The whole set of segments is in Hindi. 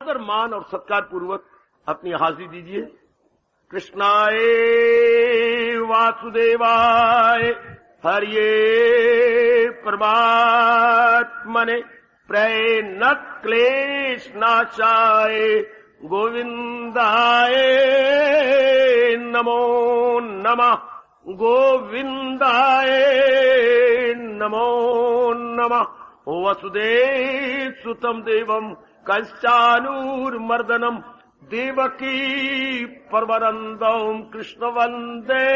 सादर मान और सत्कार पूर्वक अपनी हाजिरी दीजिए। कृष्णाय वासुदेवाय हरिये परमात्मने प्रणत क्लेश नाशाय गोविंदाय नमो नमः। गोविंदाय नमो नमः। वसुदेव सुतम देवम कंचानूरमर्दनम देवकी परमानंदम कृष्ण वंदे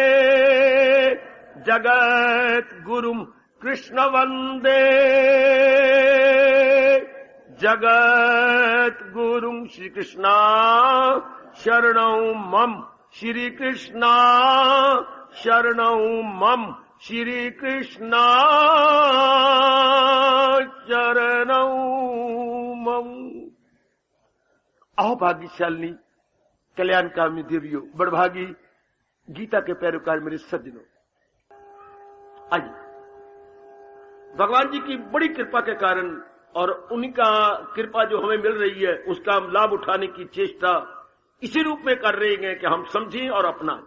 जगत गुरुम कृष्ण वंदे जगत गुरुम। श्री कृष्णा शरणौ मम। श्री कृष्णा शरणौ मम। श्री कृष्णा शरणौ मम। अहो भाग्यशालिनी कल्याणकामी देवियों, बड़भागी गीता के पैरोकार मेरे सज्जनों, आइए भगवान जी की बड़ी कृपा के कारण और उनका कृपा जो हमें मिल रही है उसका हम लाभ उठाने की चेष्टा इसी रूप में कर रहे हैं कि हम समझें और अपनाएं।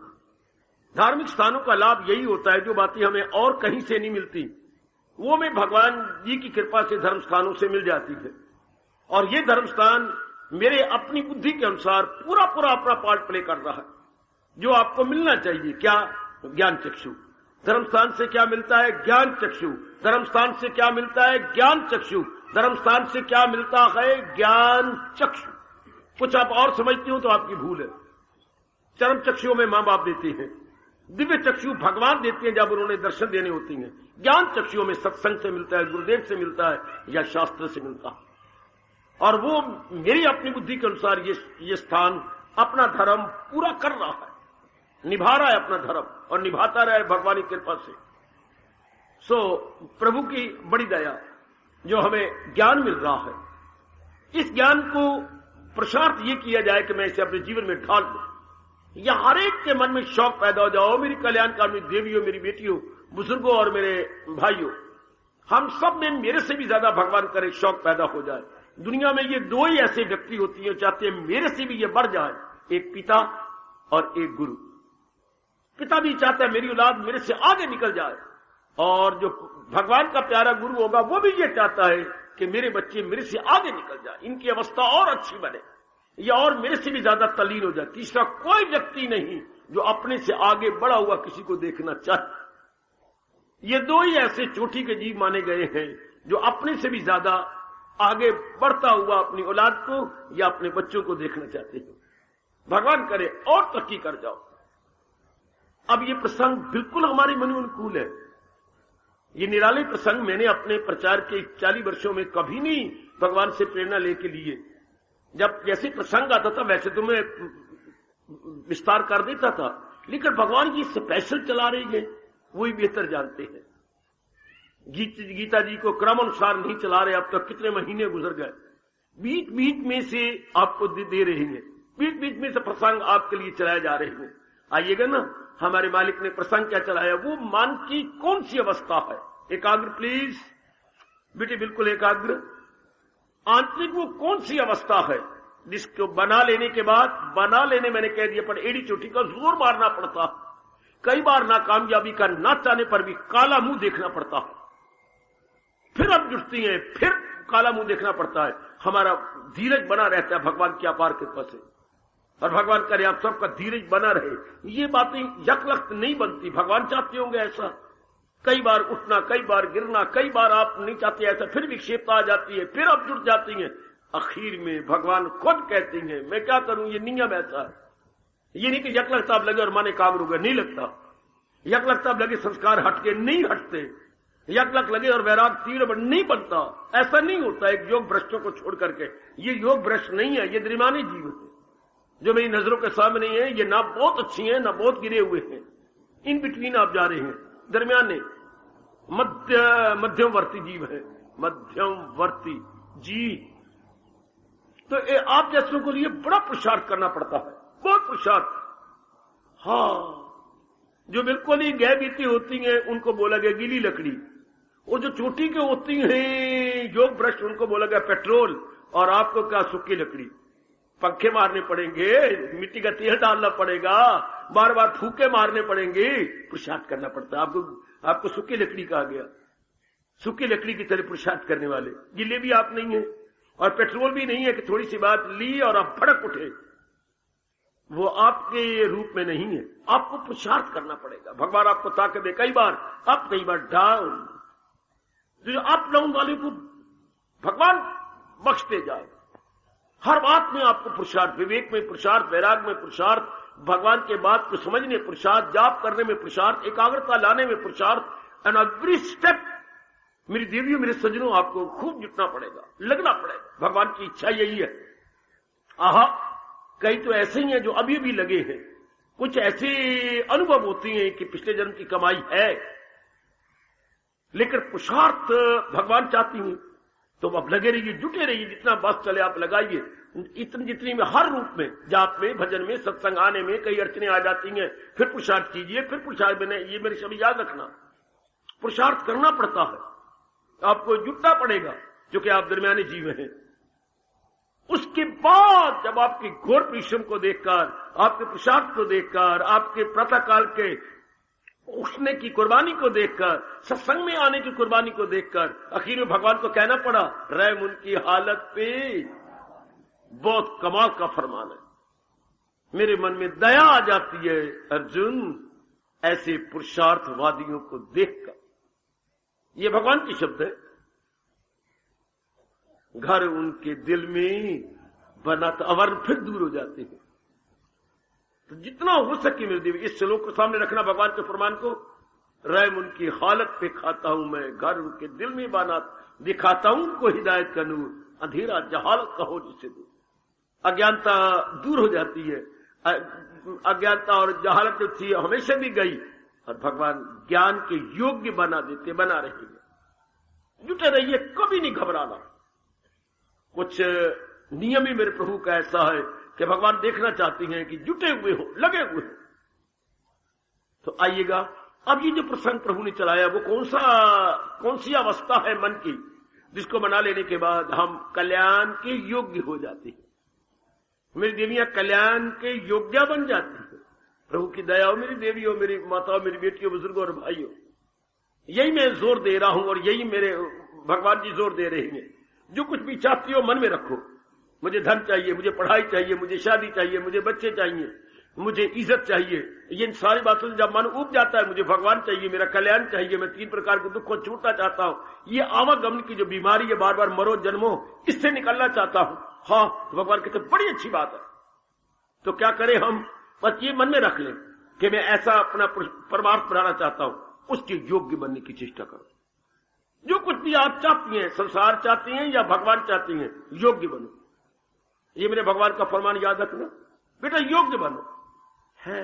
धार्मिक स्थानों का लाभ यही होता है, जो बातें हमें और कहीं से नहीं मिलती वो हमें भगवान जी की कृपा से धर्म स्थानों से मिल जाती है। और ये धर्म स्थान मेरे अपनी बुद्धि के अनुसार पूरा अपना पार्ट प्ले कर रहा है। जो आपको मिलना चाहिए, क्या? ज्ञान चक्षु। धर्म स्थान से क्या मिलता है? ज्ञान चक्षु। धर्म स्थान से क्या मिलता है? ज्ञान चक्षु। धर्म स्थान से क्या मिलता है? ज्ञान चक्षु। कुछ आप और समझते हो तो आपकी भूल है। चरम चक्षुओं में मां बाप देते हैं, दिव्य चक्षु भगवान देते हैं जब उन्होंने दर्शन देने होती हैं। ज्ञान चक्षुओं में सत्संग से मिलता है, गुरुदेव से मिलता है या शास्त्र से मिलता है। और वो मेरी अपनी बुद्धि के अनुसार ये स्थान अपना धर्म पूरा कर रहा है, निभा रहा है अपना धर्म और निभाता रहा है भगवान की कृपा से। सो प्रभु की बड़ी दया जो हमें ज्ञान मिल रहा है, इस ज्ञान को प्रसारित ये किया जाए कि मैं इसे अपने जीवन में ढाल दूं, या हर एक के मन में शौक पैदा हो जाओ। मेरी कल्याणकामी देवियों, मेरी बेटियों, बुजुर्गों और मेरे भाइयों, हम सब में मेरे से भी ज्यादा भगवान करे शौक पैदा हो जाए। दुनिया में ये दो ही ऐसे व्यक्ति होती है चाहते हैं मेरे से भी ये बढ़ जाए, एक पिता और एक गुरु। पिता भी चाहता है मेरी औलाद मेरे से आगे निकल जाए, और जो भगवान का प्यारा गुरु होगा वो भी ये चाहता है कि मेरे बच्चे मेरे से आगे निकल जाए, इनकी अवस्था और अच्छी बने या और मेरे से भी ज्यादा तल्लीन हो जाए। तीसरा कोई व्यक्ति नहीं जो अपने से आगे बढ़ा हुआ किसी को देखना चाहे। ये दो ही ऐसे चोटी के जीव माने गए हैं जो अपने से भी ज्यादा आगे बढ़ता हुआ अपनी औलाद को या अपने बच्चों को देखना चाहते हैं। भगवान करे और तरक्की कर जाओ। अब ये प्रसंग बिल्कुल हमारे मन अनुकूल है। ये निराले प्रसंग मैंने अपने प्रचार के 40 वर्षों में कभी नहीं भगवान से प्रेरणा लेके लिए। जब जैसे प्रसंग आता था वैसे तो मैं विस्तार कर देता था, लेकिन भगवान जी स्पेशल चला रही है, वही बेहतर जानते हैं। गीता जी को क्रम अनुसार नहीं चला रहे। अब तक कितने महीने गुजर गए, बीच बीच में से आपको दे रहे हैं, बीच बीच में से प्रसंग आपके लिए चलाए जा रहे हैं। आइएगा ना, हमारे मालिक ने प्रसंग क्या चलाया, वो मन की कौन सी अवस्था है। एकाग्र प्लीज बेटे, बिल्कुल एकाग्र। आंतरिक वो कौन सी अवस्था है जिसको बना लेने के बाद, बना लेने मैंने कह दिया पर एड़ी चोटी का जोर मारना पड़ता। कई बार नाकामयाबी का ना चाहने पर भी काला मुंह देखना पड़ता है, फिर अब जुटती है, फिर काला मुंह देखना पड़ता है। हमारा धीरज बना रहता है भगवान की अपार कृपा से, और भगवान करे आप सबका धीरज बना रहे। ये बातें यकलख्त नहीं बनती, भगवान चाहते होंगे ऐसा। कई बार उठना, कई बार गिरना, कई बार आप नहीं चाहते ऐसा, फिर विक्षेपता आ जाती है, फिर आप जुट जाती हैं। आखिर में भगवान खुद कहती हैं मैं क्या करूं, ये नियम ऐसा है। ये नहीं कि यकलख्ताब लगे और माने काम रुके, नहीं लगता। यकलख्ताब लगे संस्कार हटके नहीं हटते, यकलख लगे और वैराग तीव्र नहीं बनता, ऐसा नहीं होता। एक योग भ्रष्टों को छोड़ करके, ये योग भ्रष्ट नहीं है, ये द्रिमानी जीव है जो मेरी नजरों के सामने है। ये ना बहुत अच्छी है ना बहुत गिरे हुए हैं, इन बिटवीन आप जा रहे हैं, दरमियाने मध्यमवर्ती जीव है, मध्यमवर्ती जी। तो आप जैसों को लिए बड़ा पुरुषार्थ करना पड़ता है, बहुत पुरुषार्थ। हाँ, जो बिल्कुल ही गह बीती होती हैं उनको बोला गया गीली लकड़ी, और जो चोटी के होती हैं योग भ्रष्ट उनको बोला गया पेट्रोल, और आपको क्या सूखी लकड़ी। पंखे मारने पड़ेंगे, मिट्टी का तेल डालना पड़ेगा, बार बार फूके मारने पड़ेंगे, पुरुषार्थ करना पड़ता है। आपको सूखी लकड़ी कहा गया, सूखी लकड़ी की तरह पुरुषार्थ करने वाले। गिले भी आप नहीं है और पेट्रोल भी नहीं है कि थोड़ी सी बात ली और आप भड़क उठे, वो आपके रूप में नहीं है। आपको पुरुषार्थ करना पड़ेगा। भगवान आपको ताकत दे, कई बार अप कई बार डाउन। जो अप डाउन वाले को भगवान बख्शते जाए। हर बात में आपको पुरुषार्थ, विवेक में पुरुषार्थ, वैराग में पुरुषार्थ, भगवान के बात को समझने पुरुषार्थ, जाप करने में पुरुषार्थ, एकाग्रता लाने में पुरुषार्थ। एंड एवरी स्टेप मेरी देवियों, मेरे सज्जनों, आपको खूब जुटना पड़ेगा, लगना पड़ेगा। भगवान की इच्छा यही है। आहा, कई तो ऐसे ही हैं जो अभी भी लगे हैं। कुछ ऐसे अनुभव होते हैं कि पिछले जन्म की कमाई है, लेकिन पुरुषार्थ भगवान चाहती हैं तो अब लगे रहिए, जुटे रहिए, जितना बस चले आप लगाइए। इतनी जितनी में हर रूप में, जाप में, भजन में, सत्संग आने में कई अड़चने आ जाती हैं, फिर पुरुषार्थ कीजिए, फिर पुरुषार्थ बने। ये मेरे सभी याद रखना, पुरुषार्थ करना पड़ता है, आपको जुटना पड़ेगा, जो कि आप दरमियाने जीव हैं। उसके बाद जब आपके घोर परिश्रम को देखकर, आपके पुरुषार्थ को देखकर, आपके प्रातःकाल के उठने की कुर्बानी को देखकर, सत्संग में आने की कुर्बानी को देखकर, आखिर में भगवान को कहना पड़ा, रहम उनकी हालत पे बहुत कमाल का फरमान है। मेरे मन में दया आ जाती है अर्जुन ऐसे पुरुषार्थवादियों को देखकर। ये भगवान की शब्द है। घर उनके दिल में बना तो अवर्ण फिर दूर हो जाते हैं। तो जितना हो सके मेरे देवी, इस श्लोक को सामने रखना, भगवान के फरमान को। रहम उनकी हालत पे खाता हूं मैं, घर उनके दिल में बना दिखाता हूं उनको हिदायत का नूर, अंधेरा जहालत का हो जिससे दूर। अज्ञानता दूर हो जाती है, अज्ञानता और जहालत जो थी हमेशा भी गई, और भगवान ज्ञान के योग्य बना देते, बना रहेंगे। जुटे रहिए, कभी नहीं घबराना। कुछ नियम ही मेरे प्रभु का ऐसा है कि भगवान देखना चाहती हैं कि जुटे हुए हो, लगे हुए हो। तो आइएगा, अब ये जो प्रसंग प्रभु ने चलाया वो कौन सी अवस्था है मन की, जिसको मना लेने के बाद हम कल्याण के योग्य हो जाते हैं। मेरी देवियां कल्याण के योग्य बन जाती है। प्रभु की दया हो मेरी देवी हो, मेरी माताओं, मेरी बेटियों, बुजुर्गों और भाइयों, यही मैं जोर दे रहा हूं और यही मेरे भगवान जी जोर दे रहे हैं। जो कुछ भी चाहती हो मन में रखो। मुझे धन चाहिए, मुझे पढ़ाई चाहिए, मुझे शादी चाहिए, मुझे बच्चे चाहिए, मुझे इज्जत चाहिए, ये सारी बातों से जब मन उब जाता है, मुझे भगवान चाहिए, मेरा कल्याण चाहिए, मैं 3 प्रकार के दुख को छूटना चाहता हूं, ये आवागमन की जो बीमारी है, बार बार मरो जन्मो, इससे निकलना चाहता हूं। हाँ, तो भगवान कहते बड़ी अच्छी बात है। तो क्या करें हम? बस ये मन में रख लें कि मैं ऐसा अपना परमार्थ बनाना चाहता हूं, उसके योग्य बनने की चेष्टा करो। जो कुछ भी आप चाहती हैं, संसार चाहती हैं या भगवान चाहती हैं, योग्य बनो। ये मेरे भगवान का फरमान याद रखना, बेटा योग्य बनो। है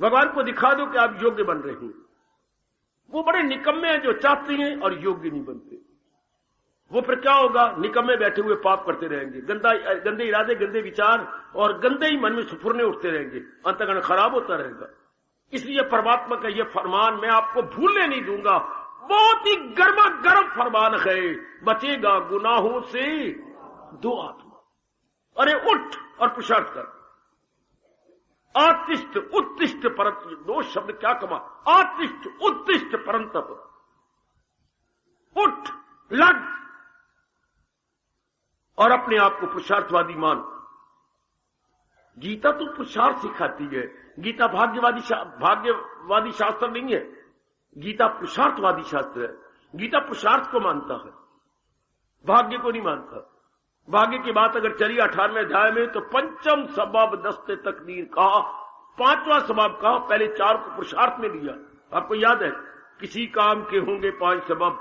भगवान को दिखा दो कि आप योग्य बन रहे हैं। वो बड़े निकम्मे हैं जो चाहते हैं और योग्य नहीं बनते। वो फिर क्या होगा? निकम्मे बैठे हुए पाप करते रहेंगे, गंदे इरादे, गंदे विचार और गंदे ही मन में सुफुरने उठते रहेंगे, अंतःकरण खराब होता रहेगा। इसलिए परमात्मा का यह फरमान मैं आपको भूलने नहीं दूंगा। बहुत ही गर्मा गर्म फरमान है, बचेगा गुनाहों से दो आत्मा। अरे उठ और पुरुषार्थ कर। आतिष्ठ उत्तिष्ठ परंत, 2 शब्द क्या कमा। आतिष्ठ उत्तिष्ठ परंतप, उठ लग और अपने आप को पुरुषार्थवादी मान। गीता तो पुरुषार्थ सिखाती है। गीता भाग्यवादी शास्त्र नहीं है, गीता पुरुषार्थवादी शास्त्र है। गीता पुरुषार्थ को मानता है, भाग्य को नहीं मानता। भाग्य की बात अगर चली 18वें अध्याय में तो पंचम सबब दस्ते तकदीर कहा, 5वां सबब कहा, पहले 4 को पुरुषार्थ में दिया। आपको याद है, किसी काम के होंगे 5 सबब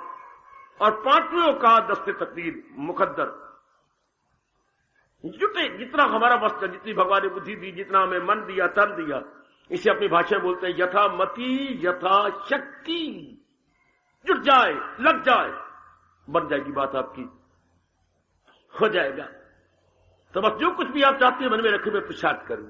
और 5वें कहा दस्ते तकदीर मुकद्दर। जुटे जितना हमारा वस्त्र, जितनी भगवान ने बुद्धि दी, जितना हमें मन दिया, तन दिया, इसे अपनी भाषा में बोलते हैं यथा मति यथा शक्ति। जुट जाए, लग जाए, बन जाएगी बात आपकी, हो जाएगा। तो बस जो कुछ भी आप चाहते हैं मन में रखे, मैं पुरुषार्थ करूं,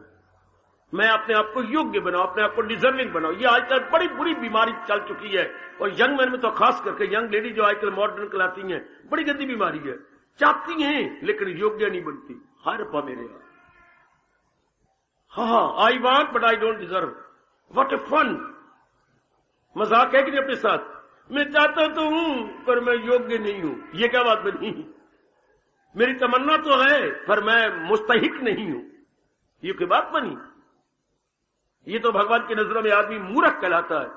मैं अपने आप को योग्य बनाऊं, अपने आप को डिजर्विंग बनाऊं। ये आजकल बड़ी बुरी बीमारी चल चुकी है और यंग मैन में तो खास करके, यंग लेडी जो आजकल मॉडर्न कहलाती हैं, बड़ी गंदी बीमारी है। चाहती हैं लेकिन योग्य नहीं बनती। हाय रब्बा मेरे यार, हाँ I want but I don't deserve. What a fun. मजाक है कि नहीं अपने साथ। मैं चाहता तो हूं पर मैं योग्य नहीं हूं। ये क्या बात बनी। मेरी तमन्ना तो है पर मैं मुस्तहिक नहीं हूं। ये कोई बात बनी। ये तो भगवान की नजरों में आदमी मूर्ख कहलाता है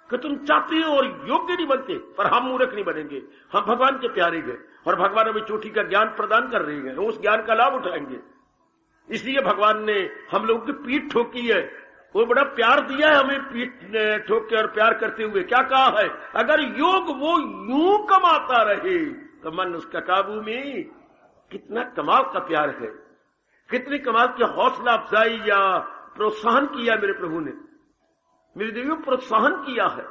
कि तुम चाहते हो और योग्य नहीं बनते। पर हम मूर्ख नहीं बनेंगे, हम भगवान के प्यारे हैं और भगवान हमें चोटी का ज्ञान प्रदान कर रहे हैं, उस ज्ञान का लाभ उठाएंगे। इसलिए भगवान ने हम लोगों की पीठ ठोकी है। वो बड़ा प्यार दिया है हमें पीठ ठोक के और प्यार करते हुए। क्या कहा है, अगर योग वो यूं कमाता रहे तो मन उसका काबू में। कितना कमाल का प्यार है, कितनी कमाल की हौसला अफजाई या प्रोत्साहन किया मेरे प्रभु ने, मेरी देवियों प्रोत्साहन किया है,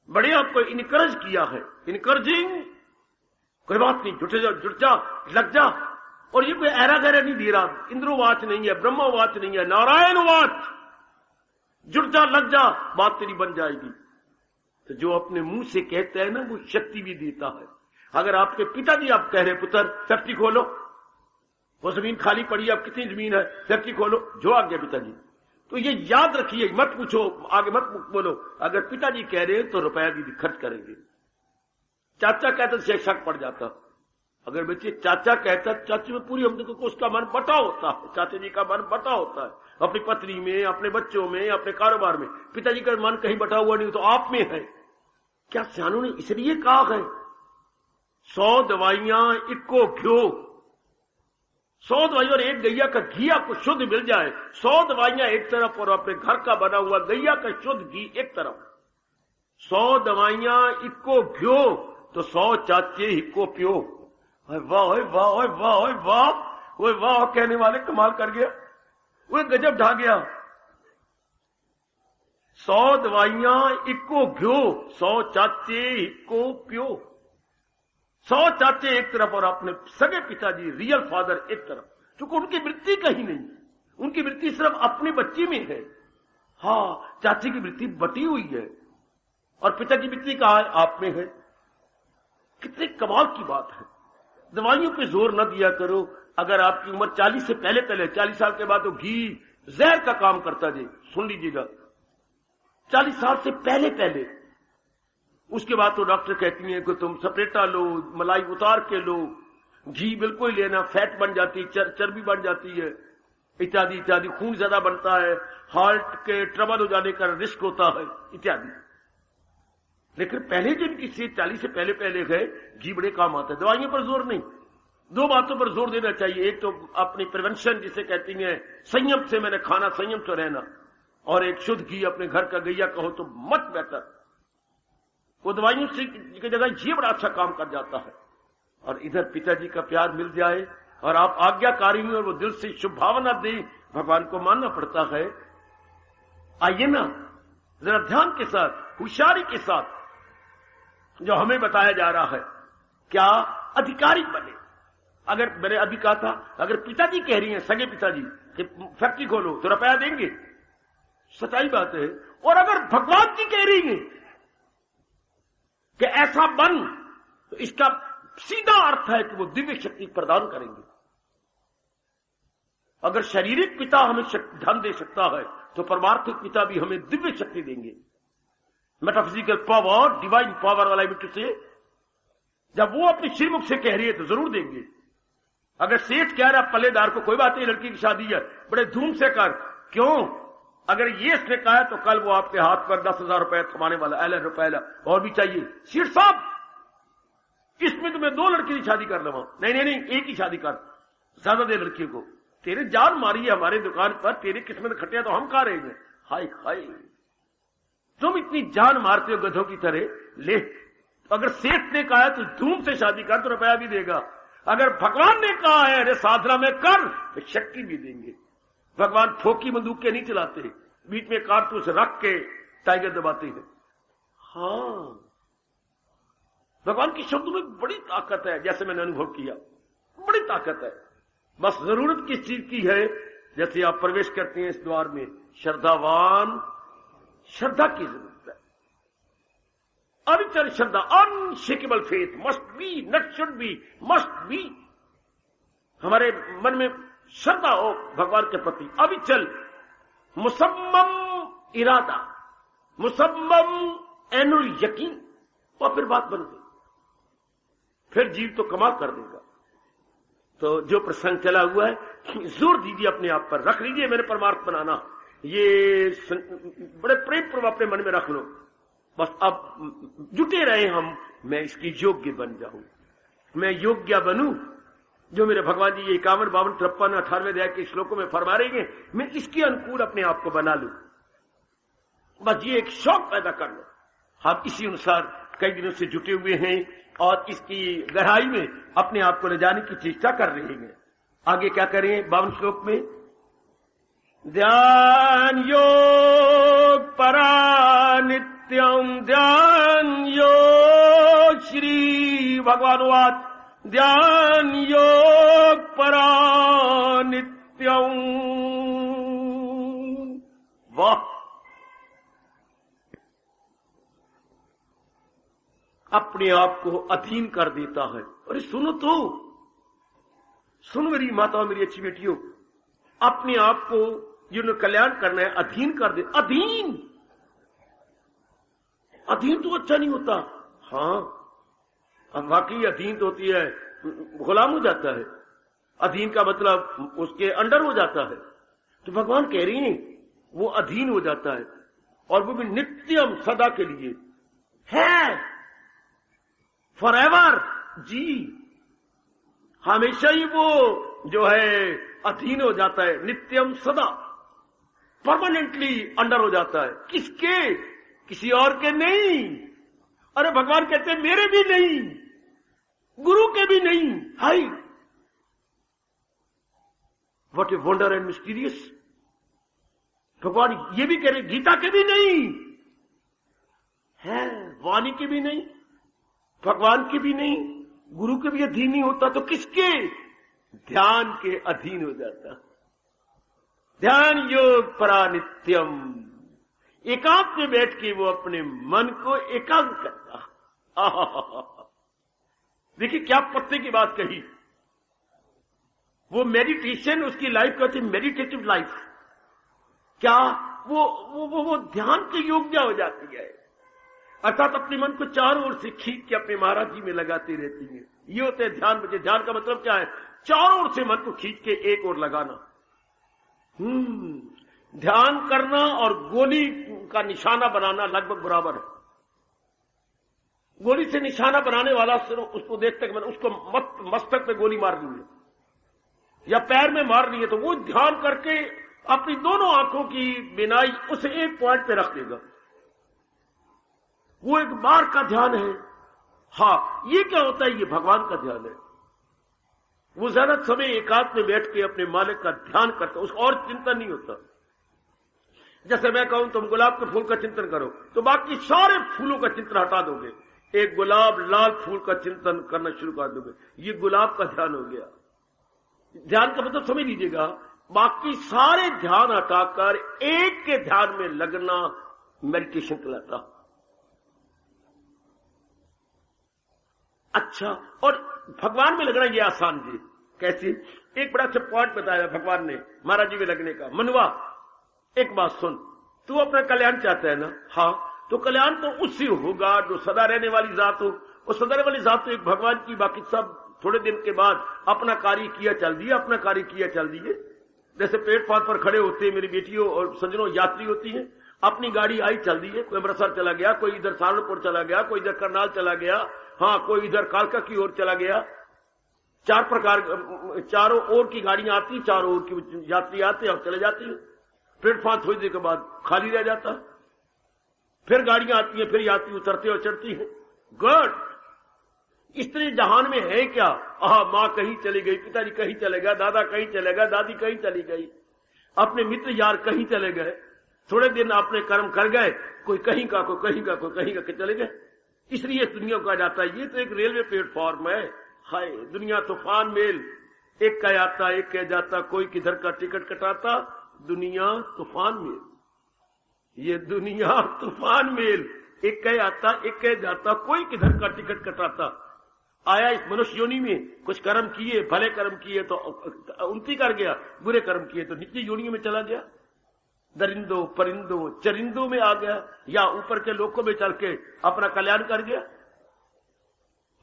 बड़े आपको इनकरेज किया है। इनकरेजिंग, कोई बात नहीं, जुट जा लग जा। और ये कोई ऐरा गहरा नहीं दे रहा, इंद्रोवाच नहीं है, ब्रह्मवाच नहीं है, नारायण वाच। जुट जा लग जा, बात तेरी बन जाएगी। तो जो अपने मुंह से कहते हैं ना वो शक्ति भी देता है। अगर आपके पिताजी आप कह रहे पुत्र फैक्ट्री खोलो, वो जमीन खाली पड़ी है, अब कितनी जमीन है, फैक्ट्री खोलो, जो आ गया पिताजी। तो ये याद रखिए, मत पूछो, आगे मत बोलो। अगर पिताजी कह रहे हैं तो रुपया भी खर्च करेंगे। चाचा कहता तो शक पड़ जाता। अगर बच्चे चाचा कहता, चाची में पूरी हमको उसका मन बटा होता है, चाचा जी का मन बटा होता है अपनी पत्नी में, अपने बच्चों में, अपने कारोबार में। पिताजी का मन कहीं बटा हुआ नहीं तो आप में है। क्या सियानों ने इसलिए कहा है 100 दवाइयां इक्को घ्यो, 100 दवाइयों और एक गैया का घी आपको शुद्ध मिल जाए। 100 दवाइयां एक तरफ और अपने घर का बना हुआ गैया का शुद्ध घी एक तरफ। 100 दवाइयां इक्को घ्यो तो 100 चाचे इक्को प्यो। वाह वाह वाह वाह, वो वाह कहने वाले कमाल कर गया, वो गजब ढा गया। 100 दवाइयां इक्को घ्यो, 100 चाचे इक्को प्यो। 100 चाचे एक तरफ और अपने सगे पिताजी रियल फादर एक तरफ, क्योंकि उनकी वृत्ति कहीं नहीं, उनकी वृत्ति सिर्फ अपने बच्चे में है। हाँ, चाची की वृत्ति बटी हुई है और पिता की वृत्ति कहा आप में है। कितने कमाल की बात है। दवाइयों पे जोर न दिया करो। अगर आपकी उम्र 40 से पहले 40 साल के बाद तो घी जहर का काम करता जी, सुन लीजिएगा, 40 साल से पहले। उसके बाद तो डॉक्टर कहती हैं कि तुम सपरेटा लो, मलाई उतार के लो, घी बिल्कुल लेना, फैट बन जाती है, चर्बी बन जाती है, इत्यादि इत्यादि। खून ज्यादा बनता है, हार्ट के ट्रबल हो जाने का रिस्क होता है, इत्यादि। लेकिन पहले जिनकी सेहत 40 से पहले गए, घी बड़े काम आता है। दवाइयों पर जोर नहीं, 2 बातों पर जोर देना चाहिए। एक तो अपनी प्रिवेंशन जिसे कहती हैं, संयम से मैंने खाना, संयम से रहना, और एक शुद्ध घी अपने घर का गैया कहो तो मत बेहतर। वो दवाइयों से की जगह ये बड़ा अच्छा काम कर जाता है। और इधर पिताजी का प्यार मिल जाए और आप आज्ञाकारी हैं और वो दिल से शुभ भावना दे, भगवान को मानना पड़ता है। आइए ना जरा ध्यान के साथ, होशियारी के साथ जो हमें बताया जा रहा है, क्या अधिकारी बने। अगर मैंने अभी कहा था, अगर पिताजी कह रही हैं, सगे पिताजी, कि फैक्ट्री खोलो तो रुपया देंगे, सच्चाई बात है। और अगर भगवान जी कह रही हैं कि ऐसा बन, तो इसका सीधा अर्थ है कि वो दिव्य शक्ति प्रदान करेंगे। अगर शारीरिक पिता हमें धन दे सकता है तो परमार्थिक पिता भी हमें दिव्य शक्ति देंगे। मेटाफिजिकल पावर, डिवाइन पावर वाला से जब वो अपनी श्रीमुख से कह रही है तो जरूर देंगे। अगर सेठ कह रहा पल्लेदार को कोई बात नहीं, लड़की की शादी है, बड़े धूम से कर, क्यों? अगर ये इसने कहा है तो कल वो आपके हाथ पर 10,000 रुपए थमाने वाला, एल रुपए और भी चाहिए। सेठ साहब, इसमें तो मैं 2 लड़की की शादी कर लूंगा। नहीं, एक ही शादी कर, ज्यादा दे लड़की को। तेरे जान मारी है हमारे दुकान पर, तेरी किस्मत खटिया तो हम खा रहे हैं। हाय हाय, तुम इतनी जान मारते हो गधों की तरह। ले, अगर सेठ ने कहा है तो धूम से शादी कर तो रुपया भी देगा। अगर भगवान ने कहा है अरे साधना में कर तो शक्ति भी देंगे। भगवान ठोकी बंदूक के नहीं चलाते, बीच में कारतूस रख के टाइगर दबाते हैं। हाँ, भगवान के शब्दों में बड़ी ताकत है, जैसे मैंने अनुभव किया, बड़ी ताकत है। बस जरूरत किस चीज की है? जैसे आप प्रवेश करते हैं इस द्वार में, श्रद्धावान, श्रद्धा की जरूरत है। अविचल श्रद्धा, unshakeable faith, must be, not should be, must be. हमारे मन में श्रद्धा हो भगवान के प्रति, अविचल, मुसम्मम इरादा, मुसम्मम एनुल यकीन, और फिर बात बन गई, फिर जीव तो कमाल कर देगा। तो जो प्रसंग चला हुआ है, जोर दीजिए अपने आप पर, रख लीजिए मेरे परमार्थ बनाना, ये बड़े प्रेम पूर्वक अपने मन में रख लो। बस अब जुटे रहे हम, मैं इसकी योग्य बन जाऊं, मैं योग्य बनूं, जो मेरे भगवान जी ये 51, 52, 53, 98 अध्याय के श्लोकों में फरमा रहे हैं, मैं इसके अनुकूल अपने आप को बना लूं। बस ये एक शौक पैदा कर लो। हम इसी अनुसार कई दिनों से जुटे हुए हैं और इसकी गहराई में अपने आप को ले जाने की चेष्टा कर रहे हैं। आगे क्या करें 52 श्लोक में, ध्यान योग परा नित्यम, ध्यान योग, श्री भगवानुवाद, ध्यान योग परा नित्यम। वाह, अपने आप को अधीन कर देता है। अरे सुनो तो, सुनो मेरी माताओं, मेरी अच्छी बेटियों, अपने आप को जिन्होंने कल्याण करना है अधीन कर दे। अधीन, अधीन तो अच्छा नहीं होता। हाँ, अब वाकई अधीन तो होती है, गुलाम हो जाता है। अधीन का मतलब उसके अंडर हो जाता है। तो भगवान कह रही हैं वो अधीन हो जाता है, और वो भी नित्यम, सदा के लिए है, फॉरएवर जी, हमेशा ही वो जो है अधीन हो जाता है, नित्यम सदा, परमानेंटली अंडर हो जाता है। किसके? किसी और के नहीं। अरे भगवान कहते हैं मेरे भी नहीं, गुरु के भी नहीं। हाय, what a wonder and mysterious. भगवान ये भी कह रहे गीता के भी नहीं है, वाणी के भी नहीं, भगवान के भी नहीं, गुरु के भी अधीन नहीं होता तो किसके? ध्यान के अधीन हो जाता। ध्यान योग परा नित्यम, एकांत में बैठ के वो अपने मन को एकांत करता। देखिए क्या पत्ते की बात कही। वो मेडिटेशन, उसकी लाइफ कहती मेडिटेटिव लाइफ। क्या वो ध्यान के योग्य हो जाती है, अर्थात अपने मन को चारों ओर से खींच के अपने महाराज जी में लगाती रहती है। ये होते हैं ध्यान बचे। ध्यान का मतलब क्या है? चारों ओर से मन को खींच के एक ओर लगाना। ध्यान करना और गोली का निशाना बनाना लगभग बराबर है। गोली से निशाना बनाने वाला उसको देखते उसको मस्तक पे गोली मार ली है या पैर में मार ली है, तो वो ध्यान करके अपनी दोनों आंखों की बिनाई उस एक पॉइंट पे रख देगा। वो एक बार का ध्यान है। हाँ, ये क्या होता है? ये भगवान का ध्यान है। वो ज्यादा समय एकांत में बैठ के अपने मालिक का ध्यान करता, उसको और चिंतन नहीं होता। जैसे मैं कहूं तुम गुलाब के फूल का चिंतन करो, तो बाकी सारे फूलों का चिंतन हटा दोगे, एक गुलाब लाल फूल का चिंतन करना शुरू कर दोगे। ये गुलाब का ध्यान हो गया। ध्यान का मतलब समझ लीजिएगा, बाकी सारे ध्यान हटाकर एक के ध्यान में लगना मेडिटेशन कहलाता। अच्छा, और भगवान में लगना ये आसान जी। कैसी? एक बड़ा अच्छा पॉइंट बताया भगवान ने महाराज जी में लगने का। मनुआ, एक बात सुन, तू अपना कल्याण चाहता है ना? हाँ, तो कल्याण तो उससे होगा जो सदा रहने वाली जात हो। और सदा रहने वाली जात तो एक भगवान की, बाकी सब थोड़े दिन के बाद अपना कार्य किया चल दिए, अपना कार्य किया चल दिए। जैसे प्लेटफॉर्म पर खड़े होते हैं मेरी बेटियों और सज्जनों, यात्री होती हैं, अपनी गाड़ी आई चल दी है। कोई अमृतसर चला गया, कोई इधर सहारनपुर चला गया, कोई इधर करनाल चला गया, हाँ कोई इधर कालका की ओर चला गया। चार प्रकार, चारों ओर की गाड़ियां आती, चारों ओर की यात्री आते और चले जाती हैं। प्लेटफॉर्म थोड़ी देर के बाद खाली रह जाता है, फिर गाड़ियां आती हैं, फिर यात्री उतरते और चढ़ती हैं। गुड। इस तरह जहान में है क्या? माँ कहीं चली गई, पिताजी कहीं चले गए, दादा कहीं चले गए, दादी कहीं चली गई, अपने मित्र यार कहीं चले गए, थोड़े दिन अपने कर्म कर गए, कोई कहीं का, कोई कहीं का, कोई कहीं का चले गए। इसलिए इस दुनिया को कहा जाता है ये तो एक रेलवे प्लेटफॉर्म है। हाय दुनिया तूफान मेल, एक कह आता एक कह जाता, कोई किधर का टिकट कटाता, दुनिया तूफान मेल। ये दुनिया तूफान मेल, एक कहे आता, एक कहे जाता, कोई किधर का टिकट कटाता। आया इस मनुष्य योनि में, कुछ कर्म किए, भले कर्म किए तो उन्नति कर गया, बुरे कर्म किए तो नीचे योनियों में चला गया, दरिंदों परिंदों चरिंदों में आ गया, या ऊपर के लोकों में चल के अपना कल्याण कर गया।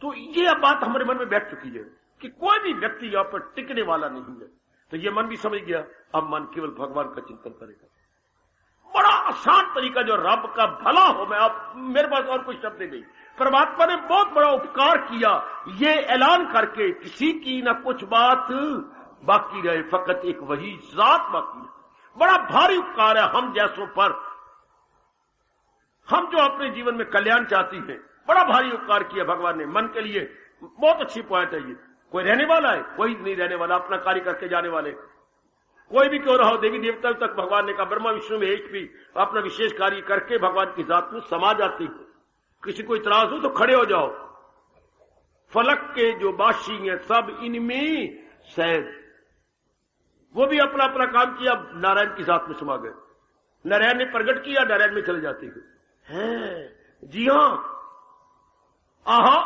तो ये बात हमारे मन में बैठ चुकी है कि कोई भी व्यक्ति यहां पर टिकने वाला नहीं है। तो ये मन भी समझ गया, अब मन केवल भगवान का चिंतन करेगा। बड़ा आसान तरीका, जो रब का भला हो। मैं अब मेरे पास और कोई शब्द नहीं। परमात्मा ने बहुत बड़ा उपकार किया, ये ऐलान करके किसी की ना कुछ बात बाकी रहे, फकत एक वही जात बाकी रहे। बड़ा भारी उपकार है हम जैसों पर, हम जो अपने जीवन में कल्याण चाहती हैं। बड़ा भारी उपकार किया भगवान ने मन के लिए। बहुत अच्छी पॉइंट है ये। कोई रहने वाला है? कोई नहीं रहने वाला, अपना कार्य करके जाने वाले कोई भी क्यों रहो। देवी देवता तक भगवान ने कहा, ब्रह्मा विष्णु महेश भी अपना विशेष कार्य करके भगवान की जात में समा जाती है। किसी को इतराज हो तो खड़े हो जाओ। फलक के जो बाशी हैं सब इनमें सैद, वो भी अपना अपना काम किया, नारायण की जात में समा गए। नारायण ने प्रकट किया, नारायण में चले जाते हैं। जी हां, आहा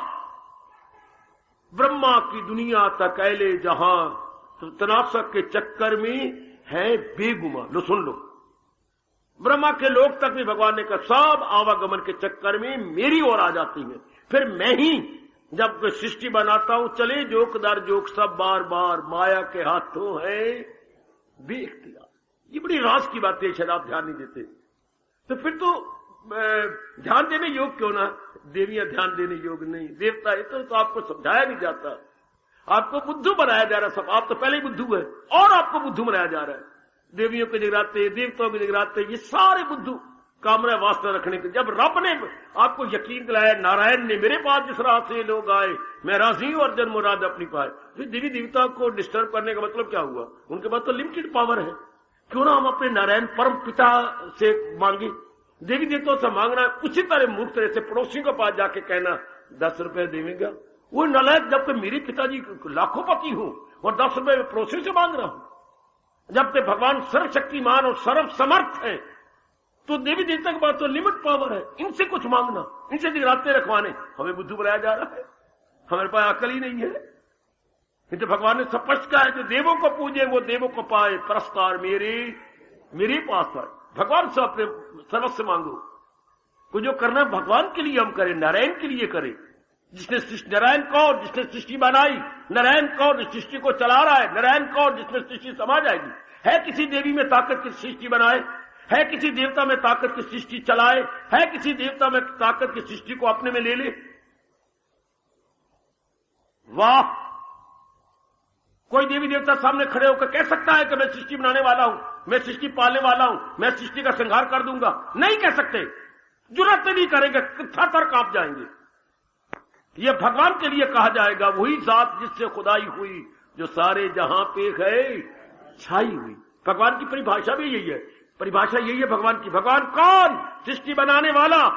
ब्रह्मा की दुनिया तक ऐले जहां तनासक के चक्कर में है बेगुमा। लो सुन लो, ब्रह्मा के लोक तक भी भगवान ने कहा सब आवागमन के चक्कर में मेरी ओर आ जाती है। फिर मैं ही जब कोई सृष्टि बनाता हूं, चले जोक दर जोक सब बार बार माया के हाथों है बेख्तियार। ये बड़ी राज की बात है, शायद आप ध्यान नहीं देते। तो फिर तो ध्यान देने योग क्यों ना? देवियां ध्यान देने योग नहीं, देवता ये तो आपको समझाया नहीं जाता। आपको बुद्धू बनाया जा रहा है सब। आप तो पहले ही बुद्धू है और आपको बुद्धू बनाया जा रहा है। देवियों के जगराते, देवताओं के जगराते, ये सारे बुद्धू कामना वास्ता रखने के। जब रब ने आपको यकीन दिलाया, नारायण ने मेरे पास जिस राह से लोग आए मैं राजी और जन्म मुराद अपनी पाए। तो देवी देवता को डिस्टर्ब करने का मतलब क्या हुआ? उनके पास तो लिमिटेड पावर है। क्यों ना हम अपने नारायण परम पिता से मांगे। देवी देवताओं से मांगना उसी तरह मूर्ख तरह से पड़ोसी के पास जाके कहना 10 रुपए देवेगा। वो नलायक, जबकि मेरे पिताजी लाखों पति हूं और 10 रुपए में पड़ोसी से मांग रहा हूं। जब तक भगवान सर्वशक्तिमान और सर्व समर्थ है, तो देवी देवता के पास तो लिमिट पावर है। इनसे कुछ मांगना, इनसे जगराते रखवाने, हमें बुद्धू बनाया जा रहा है। हमारे पास अकल ही नहीं है। तो भगवान ने स्पष्ट कहा है, जो देवों को पूजे वो देवों को पाए, पुरस्कार मेरे पास है। भगवान से अपने सर्वस्व मांगो। को जो करना भगवान के लिए हम करें, नारायण के लिए करें। जिसने नारायण कौन? जिसने सृष्टि बनाई। नारायण कौन? जिस सृष्टि को चला रहा है। नारायण कौन? जिसमें सृष्टि समा जाएगी। है किसी देवी में ताकत की सृष्टि बनाए? है किसी देवता में ताकत की सृष्टि चलाए? है किसी देवता में ताकत की सृष्टि को अपने में ले ले? वाह! कोई देवी देवता सामने खड़े होकर कह सकता है कि मैं सृष्टि बनाने वाला हूं, मैं सृष्टि पालने वाला हूं, मैं सृष्टि का संहार कर दूंगा? नहीं कह सकते। जुर्रत नहीं करेंगे, थर-थर कांप जाएंगे। यह भगवान के लिए कहा जाएगा, वही जात जिससे खुदाई हुई, जो सारे जहां पे है छाई हुई। भगवान की परिभाषा भी यही है। परिभाषा यही है भगवान की। भगवान कौन? सृष्टि बनाने वाला।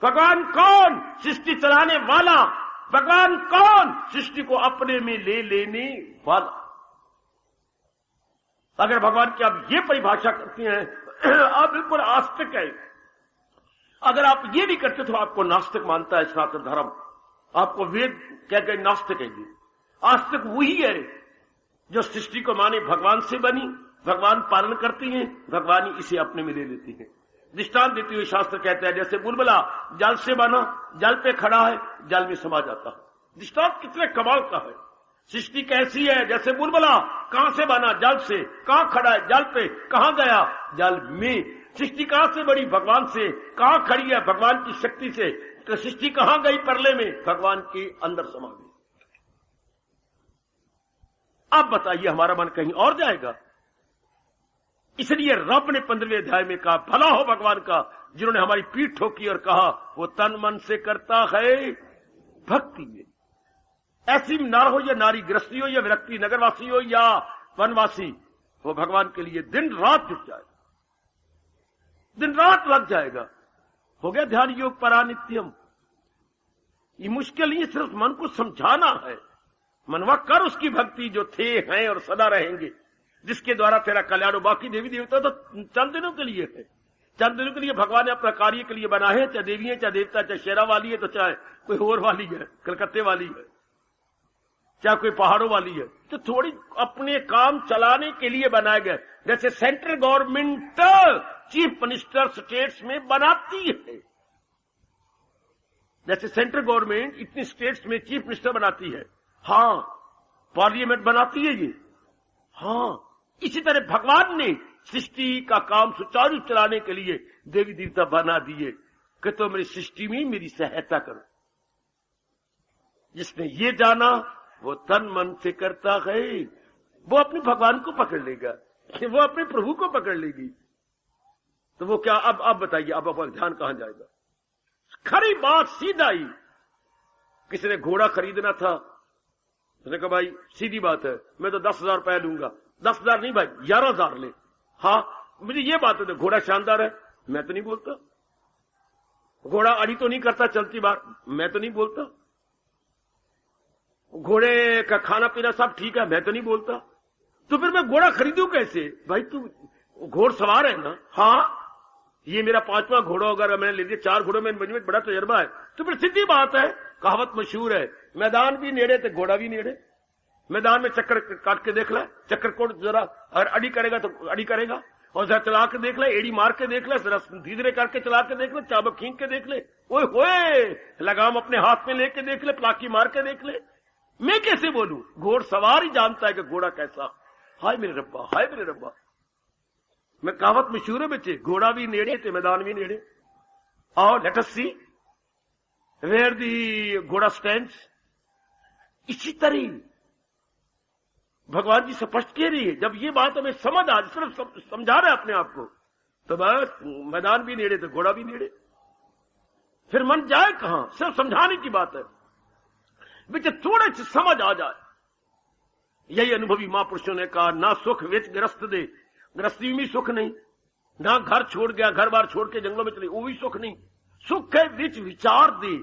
भगवान कौन? सृष्टि चलाने वाला। भगवान कौन? सृष्टि को अपने में ले लेने वाला। अगर भगवान की आप ये परिभाषा करते हैं, आप बिल्कुल आस्तिक है। अगर आप ये नहीं करते तो आपको नास्तिक मानता है सनातन धर्म। आपको वेद कह के नास्तिक है। आस्तिक वही है जो सृष्टि को माने भगवान से बनी, भगवान पालन करती हैं, भगवान ही इसे अपने में ले लेती है। दृष्टांत देते हुए शास्त्र कहते हैं, जैसे बुलबुला जल से बना, जल पे खड़ा है, जल में समा जाता है। दृष्टांत कितने कमाल का है। सृष्टि कैसी है? जैसे बुलबुला कहां से बना? जल से। कहां खड़ा है? जल पे। कहां गया? जल में। सृष्टि कहां से बड़ी? भगवान से। कहां खड़ी है? भगवान की शक्ति से। तो सृष्टि कहां गई? परले में। भगवान के अंदर समा गई। अब बताइए, हमारा मन कहीं और जाएगा? इसलिए रब ने 15वें अध्याय में कहा, भला हो भगवान का जिन्होंने हमारी पीठ ठोकी और कहा वो तन मन से करता है भक्ति में। ऐसी नर हो या नारी, गृहस्थी हो या विरक्ति, नगरवासी हो या वनवासी, वो भगवान के लिए दिन रात जुट जाएगा, दिन रात लग जाएगा। हो गया ध्यान योग परानित्यम। ये मुश्किल नहीं, सिर्फ मन को समझाना है। मनवा कर उसकी भक्ति जो थे, हैं और सदा रहेंगे, जिसके द्वारा तेरा कल्याण हो। बाकी देवी देवता तो चंद दिनों के लिए है। चंद दिनों के लिए भगवान ने अपना कार्य के लिए बनाए हैं, चाहे देवी है, चाहे देवता, चाहे शेरा वाली है, तो चाहे कोई और वाली है, कलकत्ते वाली है, चाहे कोई पहाड़ों वाली है, तो थोड़ी अपने काम चलाने के लिए बनाए गए। जैसे central government chief minister states में बनाती है, जैसे सेंट्रल गवर्नमेंट इतनी स्टेट्स में चीफ मिनिस्टर बनाती है, हाँ, पार्लियामेंट बनाती है ये, हाँ, इसी तरह भगवान ने सृष्टि का काम सुचारू चलाने के लिए देवी देवता बना दिए कि तो मेरी सृष्टि में मेरी सहायता करो। जिसने ये जाना वो तन मन से करता है, वो अपने भगवान को पकड़ लेगा, वो अपने प्रभु को पकड़ लेगी। तो वो क्या, अब बताइए, अब ध्यान कहां जाएगा? खरी बात सीधा ही, किसी ने घोड़ा खरीदना था, उसने कहा भाई सीधी बात है, मैं तो 10,000 रुपया लूंगा। 10,000 नहीं भाई, 11,000 ले। हाँ, मुझे ये बात है, तो घोड़ा शानदार है, मैं तो नहीं बोलता। घोड़ा अड़ी तो नहीं करता चलती बार, मैं तो नहीं बोलता। घोड़े का खाना पीना सब ठीक है, मैं तो नहीं बोलता। तो फिर मैं घोड़ा खरीदूं कैसे? भाई तू घोड़सवार है ना? हाँ, ये मेरा 5वां घोड़ा, अगर मैंने ले लिया, 4 घोड़ों में मुझ में बड़ा तजर्बा है। तो फिर सीधी बात है, कहावत मशहूर है, मैदान भी नेड़े तो घोड़ा भी नेड़े। मैदान में चक्कर काट के देख ले, चक्कर कोट जरा, अगर अड़ी करेगा तो अड़ी करेगा, और जरा चला के देख ले, एड़ी मार के देख ले, जरा धीरे करके चला के देख ले, चाबक खींच के देख ले, ओए होए, लगाम अपने हाथ में लेके देख ले, पलाकी मार के देख ले। मैं कैसे बोलूं? घोड़सवार ही जानता है कि घोड़ा कैसा। हाय मेरे रब्बा, हाय मेरे रब्बा। मैं कहावत मशहूर है बच्चे, घोड़ा भी नेड़े थे, मैदान भी नेड़े। और let us C where the घोड़ा स्टैंड्स। इसी तरह भगवान जी स्पष्ट कह रही है, जब ये बात हमें समझ आ, सिर्फ समझा रहे अपने आप को, तो बस मैदान भी नेड़े तो घोड़ा भी नेड़े। फिर मन जाए कहां? सिर्फ समझाने की बात है, बच्चे थोड़े से समझ आ जाए। यही अनुभवी महापुरुषों ने कहा, ना सुख विच ग्रस्त दे, गृहस्थी में सुख नहीं, ना घर छोड़ गया, घर बार छोड़ के जंगलों में चले, वो भी सुख नहीं। सुख है विच विचार दे,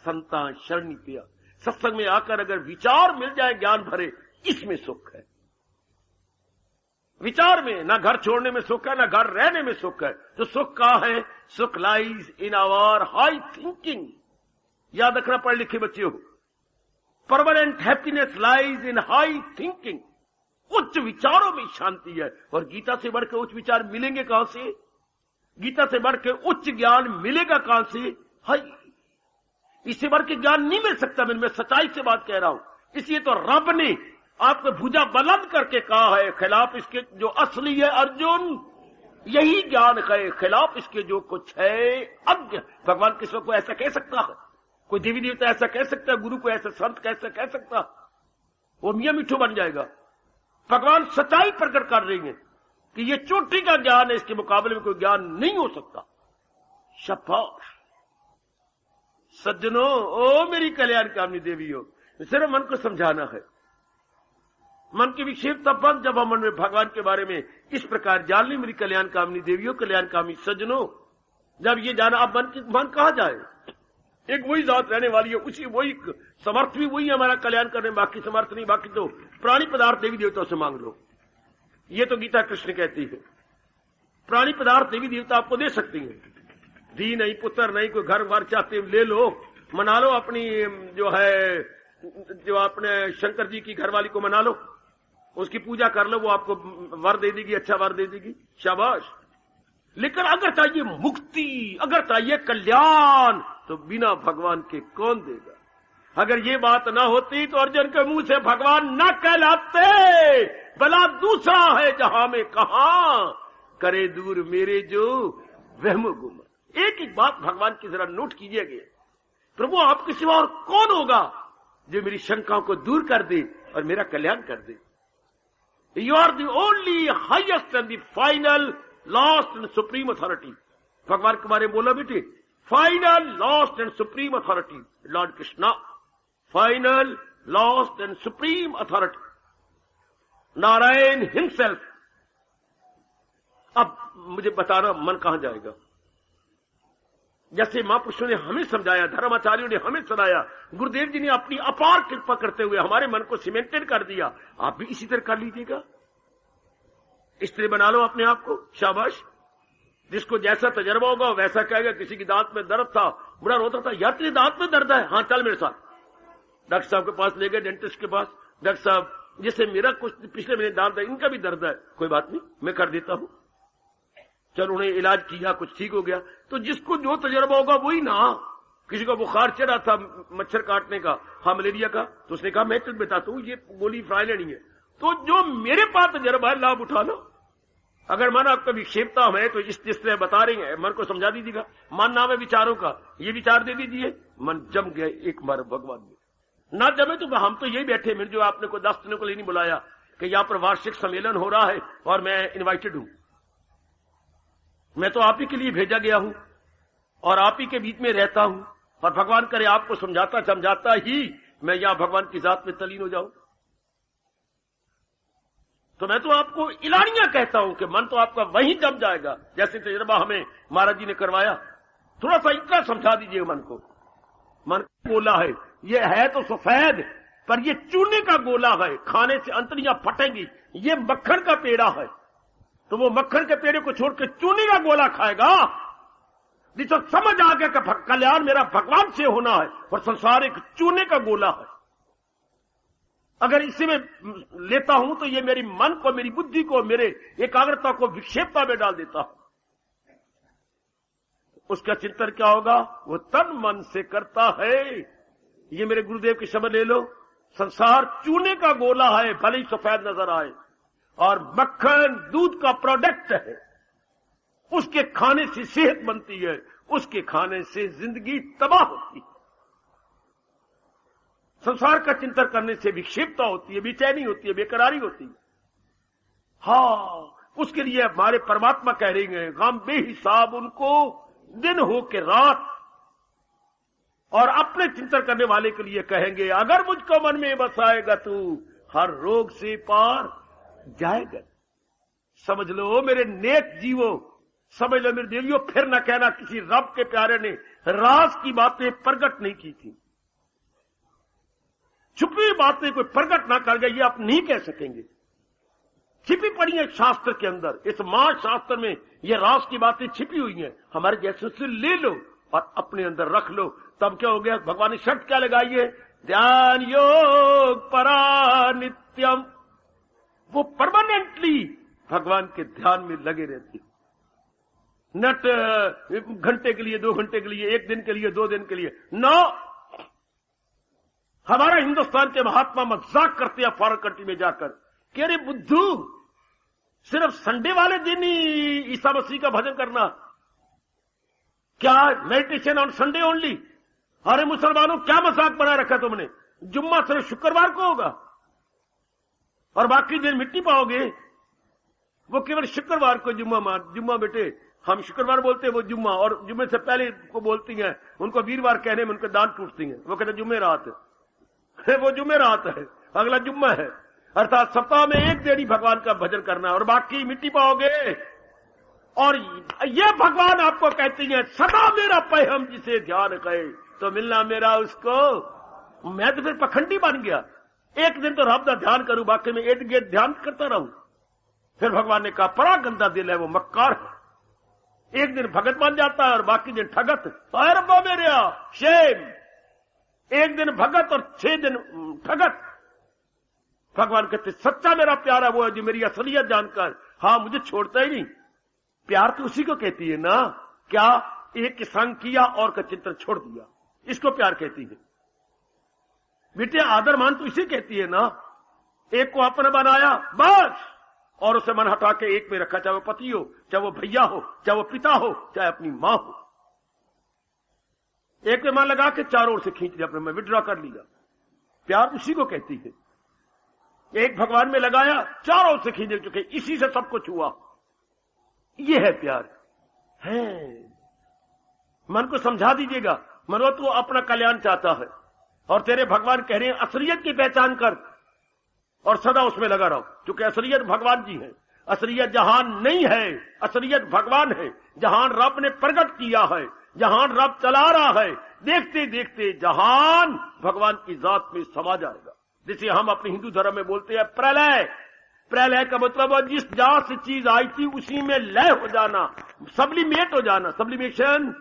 संता शरणी पिया। सत्संग में आकर अगर विचार मिल जाए ज्ञान भरे, इसमें सुख है। विचार में, ना घर छोड़ने में सुख है, ना घर रहने में सुख है। तो सुख कहां है? सुख lies in our high thinking. याद रखना पढ़े लिखे बच्चे हो, permanent happiness lies in high thinking. उच्च विचारों में शांति है। और गीता से बढ़ के उच्च विचार मिलेंगे कहां से? गीता से बढ़ के उच्च ज्ञान मिलेगा कहां से? हाय, इससे बढ़ के ज्ञान नहीं मिल सकता। मैं सच्चाई से बात कह रहा हूं। इसलिए तो रब ने आपको भुजा बुलंद करके कहा है, खिलाफ इसके जो असली है अर्जुन, यही ज्ञान है, खिलाफ इसके जो कुछ है अज्ञ। भगवान किसी को ऐसा कह सकता है? कोई देवी देवता ऐसा कह सकता है? गुरु को ऐसा संत कैसे कह सकता? वो मियां मिठू बन जाएगा। भगवान सच्चाई प्रकट कर रही है कि ये चोटी का ज्ञान है, इसके मुकाबले में कोई ज्ञान नहीं हो सकता। शाबाश सज्जनों, ओ मेरी कल्याण कामनी देवी हो, सिर्फ मन को समझाना है। मन की विक्षेप तब बंद जब हम मन में भगवान के बारे में इस प्रकार जान ली। मेरी कल्याण कामनी देवियों, कल्याण कामी सज्जनों, जब ये जाना, अब मन कहां जाए? एक वही जात रहने वाली है, उसी वही समर्थ भी वही हमारा कल्याण करने, बाकी समर्थ नहीं। बाकी तो प्राणी पदार्थ देवी देवताओं से मांग लो। ये तो गीता कृष्ण कहती है, प्राणी पदार्थ देवी देवता आपको दे सकती है। धी नहीं, पुत्र नहीं, कोई घर बार चाहते ले लो, मना लो अपनी जो है, जो अपने शंकर जी की घरवाली को मना लो, उसकी पूजा कर लो, वो आपको वर दे देगी, अच्छा वर दे देगी, शाबाश। लेकिन अगर चाहिए मुक्ति, अगर चाहिए कल्याण, तो बिना भगवान के कौन देगा? अगर ये बात ना होती तो अर्जुन के मुंह से भगवान न कहलाते। भला दूसरा है जहां में कहां, करे दूर मेरे जो वहम गुम। एक एक बात भगवान की जरा नोट कीजिएगा। प्रभु आपके सिवा और कौन होगा जो मेरी शंकाओं को दूर कर दे और मेरा कल्याण कर दे? You are the only highest and the final last and supreme authority. भगवान के बारे में बोला बेटे, final last and supreme authority, lord Krishna, final last and supreme authority, Narayan himself. अब मुझे बताना मन कहां जाएगा? जैसे महापुरुषों ने हमें समझाया, धर्माचार्यों ने हमें सुनाया, गुरुदेव जी ने अपनी अपार कृपा करते हुए हमारे मन को सीमेंटेड कर दिया। आप भी इसी तरह कर लीजिएगा, इस तरह बना लो अपने आप को, शाबाश। जिसको जैसा तजर्बा होगा वैसा कहेगा। किसी की दांत में दर्द था, बड़ा रोता था, यार तेरे दांत में दर्द है, हाँ चल मेरे साथ। डॉक्टर साहब के पास ले गए, डेंटिस्ट के पास। डॉक्टर साहब जैसे मेरा कुछ पिछले महीने दांत है, इनका भी दर्द है, कोई बात नहीं मैं कर देता हूं। चलो उन्हें इलाज किया, कुछ ठीक हो गया। तो जिसको जो तजर्बा होगा वही ना। किसी को बुखार चढ़ा था मच्छर काटने का, हाँ मलेरिया का, तो उसने कहा मैं तुझे बताता हूं ये गोली फ्राई लेनी है। तो जो मेरे पास तजर्बा है लाभ उठा लो। अगर मन आपका विक्षेपता है तो इस तरह बता रही है, मन को समझा दीजिएगा। मन नाम है विचारों का, ये विचार दे दीजिए, मन जम गए एक बार भगवान में। ना जमे तो हम तो यही बैठे, मेरे जो आपने को 10 दिनों के लिए नहीं बुलाया कि यहां पर वार्षिक सम्मेलन हो रहा है और मैं इन्वाइटेड हूं। मैं तो आप ही के लिए भेजा गया हूं और आप ही के बीच में रहता हूं, और भगवान करे आपको समझाता समझाता ही मैं यहां भगवान की जात में तलीन हो जाऊं। तो मैं तो आपको इलानियां कहता हूं कि मन तो आपका वहीं जम जाएगा, जैसे तजर्बा हमें महाराज जी ने करवाया। थोड़ा सा इतना समझा दीजिए मन को। मन का गोला है, ये है तो सफेद, पर ये चूने का गोला है, खाने से अंतड़ियां फटेंगी। ये मक्खन का पेड़ा है, तो वो मक्खन के पेड़े को छोड़ के चूने का गोला खाएगा। जिसको समझ आ गया कि कल्याण मेरा भगवान से होना है और संसार एक चूने का गोला है। अगर इसी में लेता हूं तो ये मेरी मन को, मेरी बुद्धि को, मेरे एकाग्रता को विक्षेपता में डाल देता हूं। उसका चिंतन क्या होगा? वो तन मन से करता है। ये मेरे गुरुदेव के शब्द ले लो। संसार चूने का गोला है, भले ही सफेद नजर आए, और मक्खन दूध का प्रोडक्ट है। उसके खाने से सेहत बनती है, उसके खाने से जिंदगी तबाह होती है। संसार का चिंतन करने से विक्षेपता होती है, बेचैनी होती है, बेकरारी होती है। हाँ, उसके लिए हमारे परमात्मा कह रहे हैं, गम बेहिसाब उनको दिन हो के रात। और अपने चिंतन करने वाले के लिए कहेंगे, अगर मुझको मन में बसाएगा तू हर रोग से पार जाएगा। समझ लो मेरे नेक जीवो, समझ लो मेरे देवियों, फिर न कहना किसी रब के प्यारे ने राज की बातें प्रकट नहीं की थी। छुपी बातें कोई प्रकट ना कर गए, ये आप नहीं कह सकेंगे। छिपी पड़ी है शास्त्र के अंदर, इस महाशास्त्र में ये राज की बातें छिपी हुई हैं। हमारे जैसे से ले लो और अपने अंदर रख लो, तब क्या हो गया? भगवान ने शर्त क्या लगाई है? ध्यान योग परा नित्यम। वो परमानेंटली भगवान के ध्यान में लगे रहती। नट घंटे के लिए, 2 घंटे के लिए, 1 दिन के लिए, 2 दिन के लिए, नो। हमारा हिंदुस्तान के महात्मा मजाक करते हैं फॉरेन कंट्री में जाकर कि अरे बुद्धू, सिर्फ संडे वाले दिन ही ईसा मसीह का भजन करना, क्या मेडिटेशन ऑन संडे ओनली? अरे मुसलमानों, क्या मजाक बना रखा तुमने? जुम्मा सिर्फ शुक्रवार को होगा और बाकी दिन मिट्टी पाओगे। वो केवल शुक्रवार को जुम्मा बेटे, हम शुक्रवार बोलते हैं, वो जुम्मा, और जुम्मे से पहले को बोलती हैं, उनको वीरवार कहने में उनके दांत टूटती हैं। वो कहते जुम्मे रात है, वो जुम्मे रात है, अगला जुम्मा है। अर्थात सप्ताह में 1 दिन ही भगवान का भजन करना और बाकी मिट्टी पाओगे। और ये भगवान आपको कहती है, सदा मेरा पैहम जिसे ध्यान करे तो मिलना मेरा उसको। मैं तो फिर पखंडी बन गया, 1 दिन तो रब का ध्यान करूं, बाकी में 1 दिन ध्यान करता रहूं। फिर भगवान ने कहा, बड़ा गंदा दिल है, वो मक्कार है। 1 दिन भगत बन जाता है और बाकी दिन ठगत। रब्बा मेरे शेम, 1 दिन भगत और 6 दिन ठगत। भगवान कहते, सच्चा मेरा प्यारा वो है जो मेरी असलियत जानकर हाँ मुझे छोड़ता ही नहीं। प्यार तो उसी को कहती है ना, क्या एक संग किया और का चिंतन छोड़ दिया, इसको प्यार कहती है। बेटे आदर मान तो इसे कहती है ना। एक को अपना बनाया बस, और उसे मन हटा के एक में रखा, चाहे वो पति हो, चाहे वो भैया हो, चाहे वो पिता हो, चाहे अपनी मां हो। एक में मन लगा के चारों ओर से खींच लिया, अपने में विड्रॉ कर लिया। प्यार उसी को कहती है। एक भगवान में लगाया, चारों ओर से खींच चुके, इसी से सब कुछ हुआ। ये है प्यार है। मन को समझा दीजिएगा, मनो तो अपना कल्याण चाहता है और तेरे भगवान कह रहे हैं असलियत की पहचान कर और सदा उसमें लगा रहो, क्योंकि असलियत भगवान जी है। असलियत जहान नहीं है, असलियत भगवान है। जहान रब ने प्रकट किया है, जहान रब चला रहा है, देखते देखते जहान भगवान की जात में समा जाएगा। जिसे हम अपने हिंदू धर्म में बोलते हैं प्रलय। प्रलय का मतलब है जिस जहां से चीज आई थी उसी में लय हो जाना, सब्लिमेट हो जाना, सब्लिमेशन।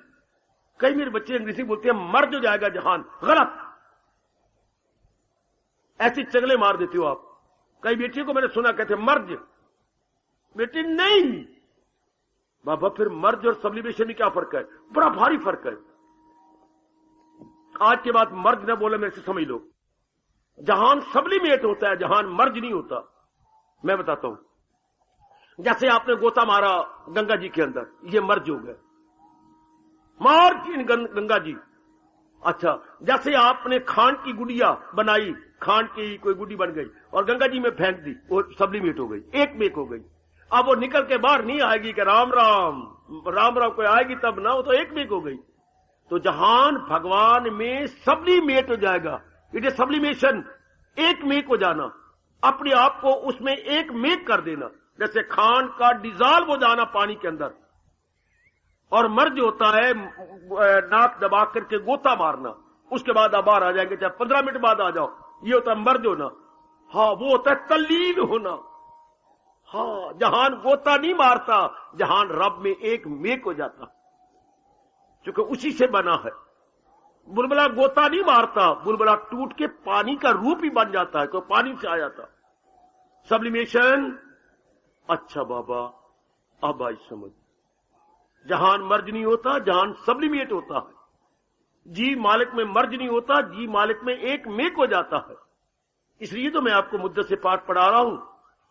कई मेरे बच्चे अंग्रेजी बोलते हैं मर्ज हो जाएगा जहान, गलत। ऐसी चगले मार देती हो आप। कई बेटियों को मैंने सुना कहते मर्ज, बेटी नहीं बाबा, फिर मर्ज और सब्लिमेशन में क्या फर्क है? बड़ा भारी फर्क है। आज के बाद मर्ज न बोले मेरे से समझ लो, जहान सब्लिमेट होता है, जहान मर्ज नहीं होता। मैं बताता हूं, जैसे आपने गोता मारा गंगा जी के अंदर, ये मर्ज हो गया, मार गंगा जी। अच्छा, जैसे आपने खांड की गुड़िया बनाई, खांड की कोई गुड़ी बन गई और गंगा जी में फेंक दी, वो सब्लिमेट हो गई, एक मेक हो गई। अब वो निकल के बाहर नहीं आएगी कि राम राम राम राम कोई आएगी तब ना, वो तो एक मेक हो गई। तो जहान भगवान में सब्लिमेट हो जाएगा, इट इज सब्लिमेशन, एक मेक हो जाना, अपने आप को उसमें एक मेक कर देना। जैसे खांड का डिजॉल्व हो जाना पानी के अंदर, और मर्ज होता है नाक दबा करके गोता मारना, उसके बाद आप बाहर आ जाएंगे, चाहे 15 मिनट बाद आ जाओ, ये होता है मर्ज होना। हाँ, वो होता है तल्लीन होना। हाँ, जहान गोता नहीं मारता, जहान रब में एक मेक हो जाता, क्योंकि उसी से बना है। बुलबुला गोता नहीं मारता, बुलबुला टूट के पानी का रूप ही बन जाता है, कोई पानी से आ जाता। सब्लिमेशन। अच्छा बाबा, अब आई समझ, जहान मर्ज नहीं होता, जहान सब्लिमेट होता है। जी मालिक में मर्ज नहीं होता, जी मालिक में एक मेक हो जाता है। इसलिए तो मैं आपको मुद्दत से पाठ पढ़ा रहा हूं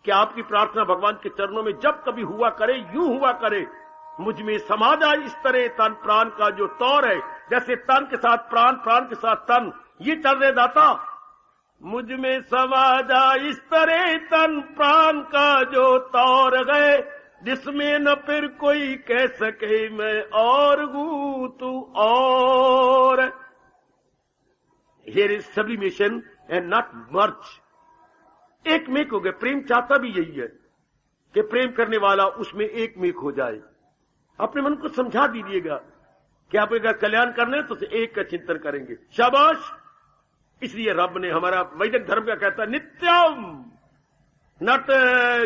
कि आपकी प्रार्थना भगवान के चरणों में जब कभी हुआ करे, यूं हुआ करे, मुझ में समा जाए इस तरह तन प्राण का जो तौर है, जैसे तन के साथ प्राण, प्राण के साथ तन, ये चल रहे दाता, मुझ में समा जाए इस तरह तन प्राण का जो तौर है, जिसमें न फिर कोई कह सके मैं और हूं तू और। Here is sublimation and not merge. एक मेक हो गए। प्रेम चाहता भी यही है कि प्रेम करने वाला उसमें एक मेक हो जाए। अपने मन को समझा दीजिएगा कि आप अगर कल्याण करने तो एक का चिंतन करेंगे, शाबाश। इसलिए रब ने हमारा वैदिक धर्म का कहता है नित्यम, नट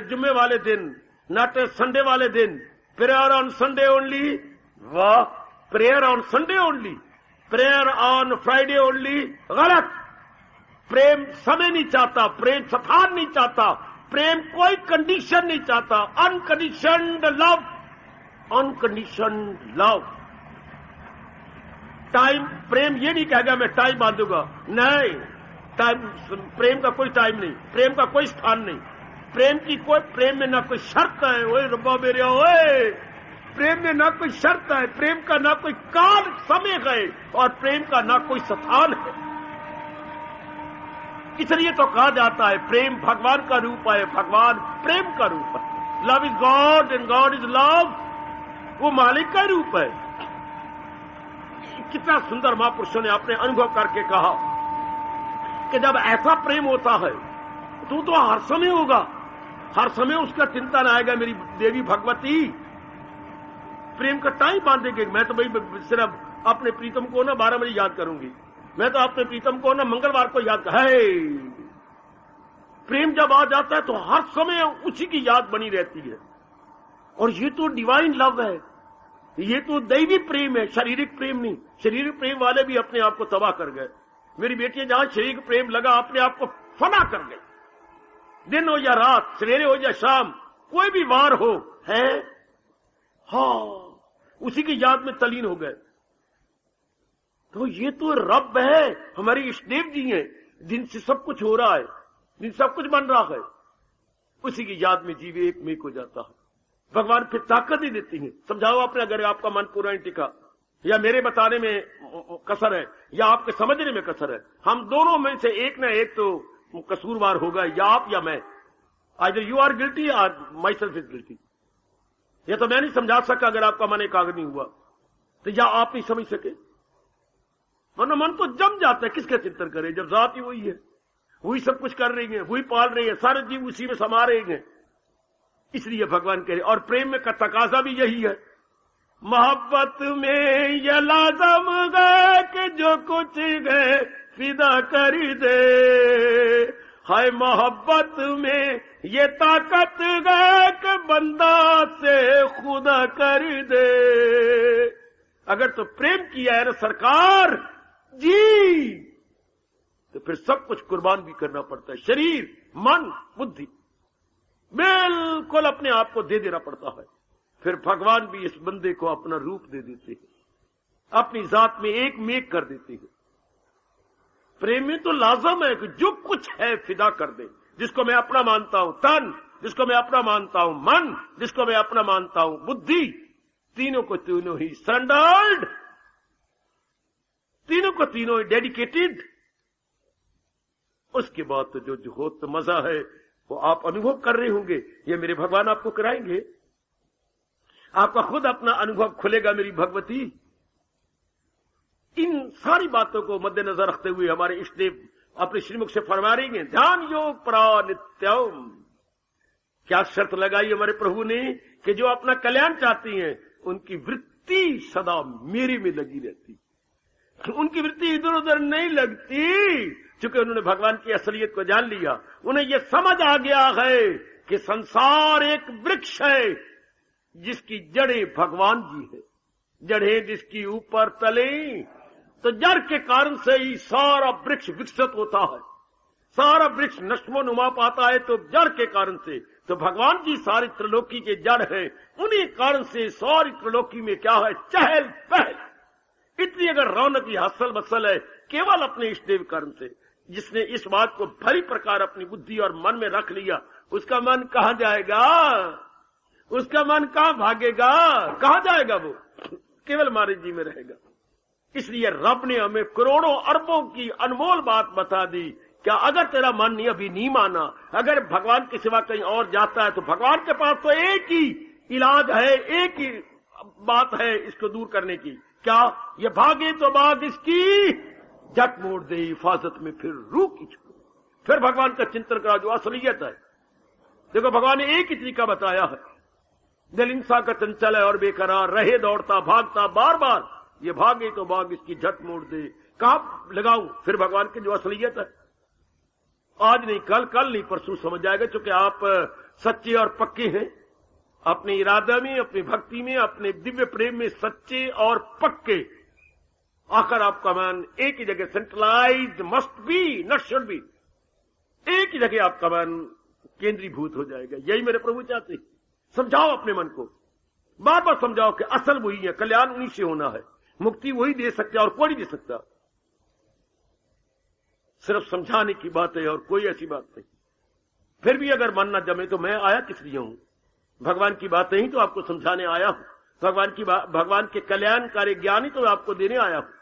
जुम्मे वाले दिन, नट संडे वाले दिन, प्रेयर ऑन संडे ओनली। वाह, prayer on Sunday only, prayer on Friday only, गलत। प्रेम समय नहीं चाहता, प्रेम स्थान नहीं चाहता, प्रेम कोई कंडीशन नहीं चाहता। Unconditioned love, unconditioned love. Time, प्रेम ये नहीं कहेगा मैं टाइम बांधूंगा, नहीं, टाइम, प्रेम का कोई टाइम नहीं, प्रेम का कोई स्थान नहीं, प्रेम की कोई, प्रेम में ना कोई शर्त है। ओए रब्बा मेरे, ओए प्रेम में ना कोई शर्त है, प्रेम का ना कोई काल समय है, और प्रेम का ना कोई स्थान है। इसलिए तो कहा जाता है प्रेम भगवान का रूप है, भगवान प्रेम का रूप है। Love is God and God is love, वो मालिक का रूप है। कितना सुंदर महापुरुषों ने अपने अनुभव करके कहा कि जब ऐसा प्रेम होता है तो हर समय होगा, हर समय उसका चिंतन आएगा, मेरी देवी भगवती। प्रेम का टाइम बांधेंगे। मैं तो भाई सिर्फ अपने प्रीतम को ना 12 बजे याद करूंगी, मैं तो अपने प्रीतम को ना मंगलवार को याद है। प्रेम जब आ जाता है तो हर समय उसी की याद बनी रहती है। और ये तो डिवाइन लव है, ये तो दैवी प्रेम है, शारीरिक प्रेम नहीं। शारीरिक प्रेम वाले भी अपने आप को तबाह कर गए। मेरी बेटी जहां शारीरिक प्रेम लगा अपने आप को फना कर गई। दिन हो या रात, सवेरे हो या शाम, कोई भी वार हो है, हाँ, उसी की याद में तलीन हो गए। तो ये तो रब है, हमारे इष्टदेव जी हैं, जिनसे सब कुछ हो रहा है, जिनसे सब कुछ बन रहा है, उसी की याद में जीव एक मेक हो जाता है। भगवान फिर ताकत ही देती है। समझाओ आपने, अगर आपका मन पूरा नहीं टिका, या मेरे बताने में कसर है, या आपके समझने में कसर है, हम दोनों में से एक ना एक तो कसूरवार होगा, या आप या मैं। आइदर यू आर गिल्टी और माई सेल्फ इज गिल्टी। या तो मैं नहीं समझा सका अगर आपका मन एकाग्र नहीं हुआ, तो या आप नहीं समझ सके। वरना मन तो जम जाता है, किसका चिंतन करे जब जात ही वही है, वही सब कुछ कर रही है, वही पाल रही है, सारे जीव उसी में समा रहे हैं। इसलिए भगवान कह रहे, और प्रेम में का तकाजा भी यही है। मोहब्बत में ये लाजम गए कि जो कुछ गए फिदा कर दे। हाय मोहब्बत में ये ताकत है कि बंदा से खुदा कर दे। अगर तो प्रेम किया है ना सरकार जी, तो फिर सब कुछ कुर्बान भी करना पड़ता है। शरीर, मन, बुद्धि बिल्कुल अपने आप को दे देना पड़ता है। फिर भगवान भी इस बंदे को अपना रूप दे देते हैं, अपनी जात में एक मेक कर देते हैं। प्रेम में तो लाजम है कि जो कुछ है फिदा कर दे। जिसको मैं अपना मानता हूं तन, जिसको मैं अपना मानता हूं मन, जिसको मैं अपना मानता हूं बुद्धि, तीनों को तीनों ही सरेंडर्ड, तीनों को तीनों ही डेडिकेटेड। उसके बाद तो जो हो तो मजा है वो आप अनुभव कर रहे होंगे। ये मेरे भगवान आपको कराएंगे, आपका खुद अपना अनुभव खुलेगा। मेरी भगवती, इन सारी बातों को मद्देनजर रखते हुए हमारे इष्टदेव अपने श्रीमुख से फरमा रहे हैं, ध्यान योग प्रानित्यम। क्या शर्त लगाई हमारे प्रभु ने कि जो अपना कल्याण चाहती हैं उनकी वृत्ति सदा मेरे में लगी रहती, उनकी वृत्ति इधर उधर नहीं लगती। चूंकि उन्होंने भगवान की असलियत को जान लिया, उन्हें यह समझ आ गया है कि संसार एक वृक्ष है जिसकी जड़ें भगवान जी है। जड़ें जिसकी ऊपर तले, तो जड़ के कारण से ही सारा वृक्ष विकसित होता है, सारा वृक्ष नष्टोनुमा पाता है तो जड़ के कारण से। तो भगवान जी सारी त्रिलोकी के जड़ है, उन्हीं कारण से सारी त्रिलोकी में क्या है, चहल पहल। इतनी अगर रौनक की हसल बसल है केवल अपने इष्टदेव कारण से। जिसने इस बात को भली प्रकार अपनी बुद्धि और मन में रख लिया, उसका मन कहां जाएगा, उसका मन कहां भागेगा, कहां जाएगा, वो केवल हमारे जी में रहेगा। इसलिए रब ने हमें करोड़ों अरबों की अनमोल बात बता दी। क्या अगर तेरा मन अभी नहीं माना, अगर भगवान के सिवा कहीं और जाता है, तो भगवान के पास तो एक ही इलाज है, एक ही बात है इसको दूर करने की। क्या ये भागे तो भाग इसकी झट मोड़ दे हिफाजत में, फिर रूह की छोड़। फिर भगवान का चिंतन करा जो असलियत है। देखो भगवान ने एक ही तरीका बताया है, दिल इंसान का चंचल है और बेकरार, रहे दौड़ता भागता बार बार, ये भागे तो भाग इसकी झट मोड़ दे। कहां लगाऊं फिर भगवान की जो असलियत है। आज नहीं कल, कल नहीं परसों समझ जाएगा, क्योंकि आप सच्चे और पक्के हैं अपने इरादा में, अपनी भक्ति में, अपने दिव्य प्रेम में सच्चे और पक्के। आखिर आपका मन एक ही जगह centralised must be, not should be, एक ही जगह आपका मन केंद्रीभूत हो जाएगा। यही मेरे प्रभु चाहते हैं। समझाओ अपने मन को, बार बार समझाओ कि असल वही है, कल्याण उन्हीं से होना है, मुक्ति वही दे सकता है और कोई नहीं दे सकता। सिर्फ समझाने की बात है और कोई ऐसी बात नहीं। फिर भी अगर मन न जमे तो मैं आया किस लिए हूं? भगवान की बात नहीं तो आपको समझाने आया हूं। भगवान के कल्याणकारी ज्ञान ही तो मैं आपको देने आया हूं।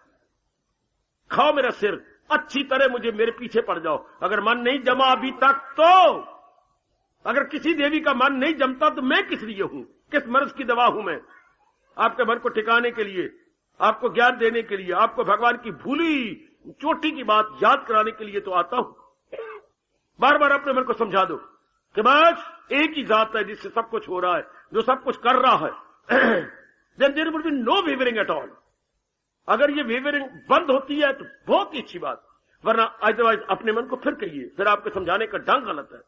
खाओ मेरा सिर, अच्छी तरह मुझे मेरे पीछे पड़ जाओ। अगर मन नहीं जमा अभी तक, तो अगर किसी देवी का मन नहीं जमता तो मैं किस लिए हूं? किस मर्ज की दवा हूं मैं? आपके मन को ठिकाने के लिए, आपको ज्ञान देने के लिए, आपको भगवान की भूली चोटी की बात याद कराने के लिए तो आता हूं। बार बार अपने मन को समझा दो कि बस एक ही जात है जिससे सब कुछ हो रहा है, जो सब कुछ कर रहा है। Then there would be no wavering at all. अगर ये वेवरिंग बंद होती है तो बहुत ही अच्छी बात, वरना अदरवाइज अपने मन को फिर कहिए, फिर आपके समझाने का ढंग गलत है।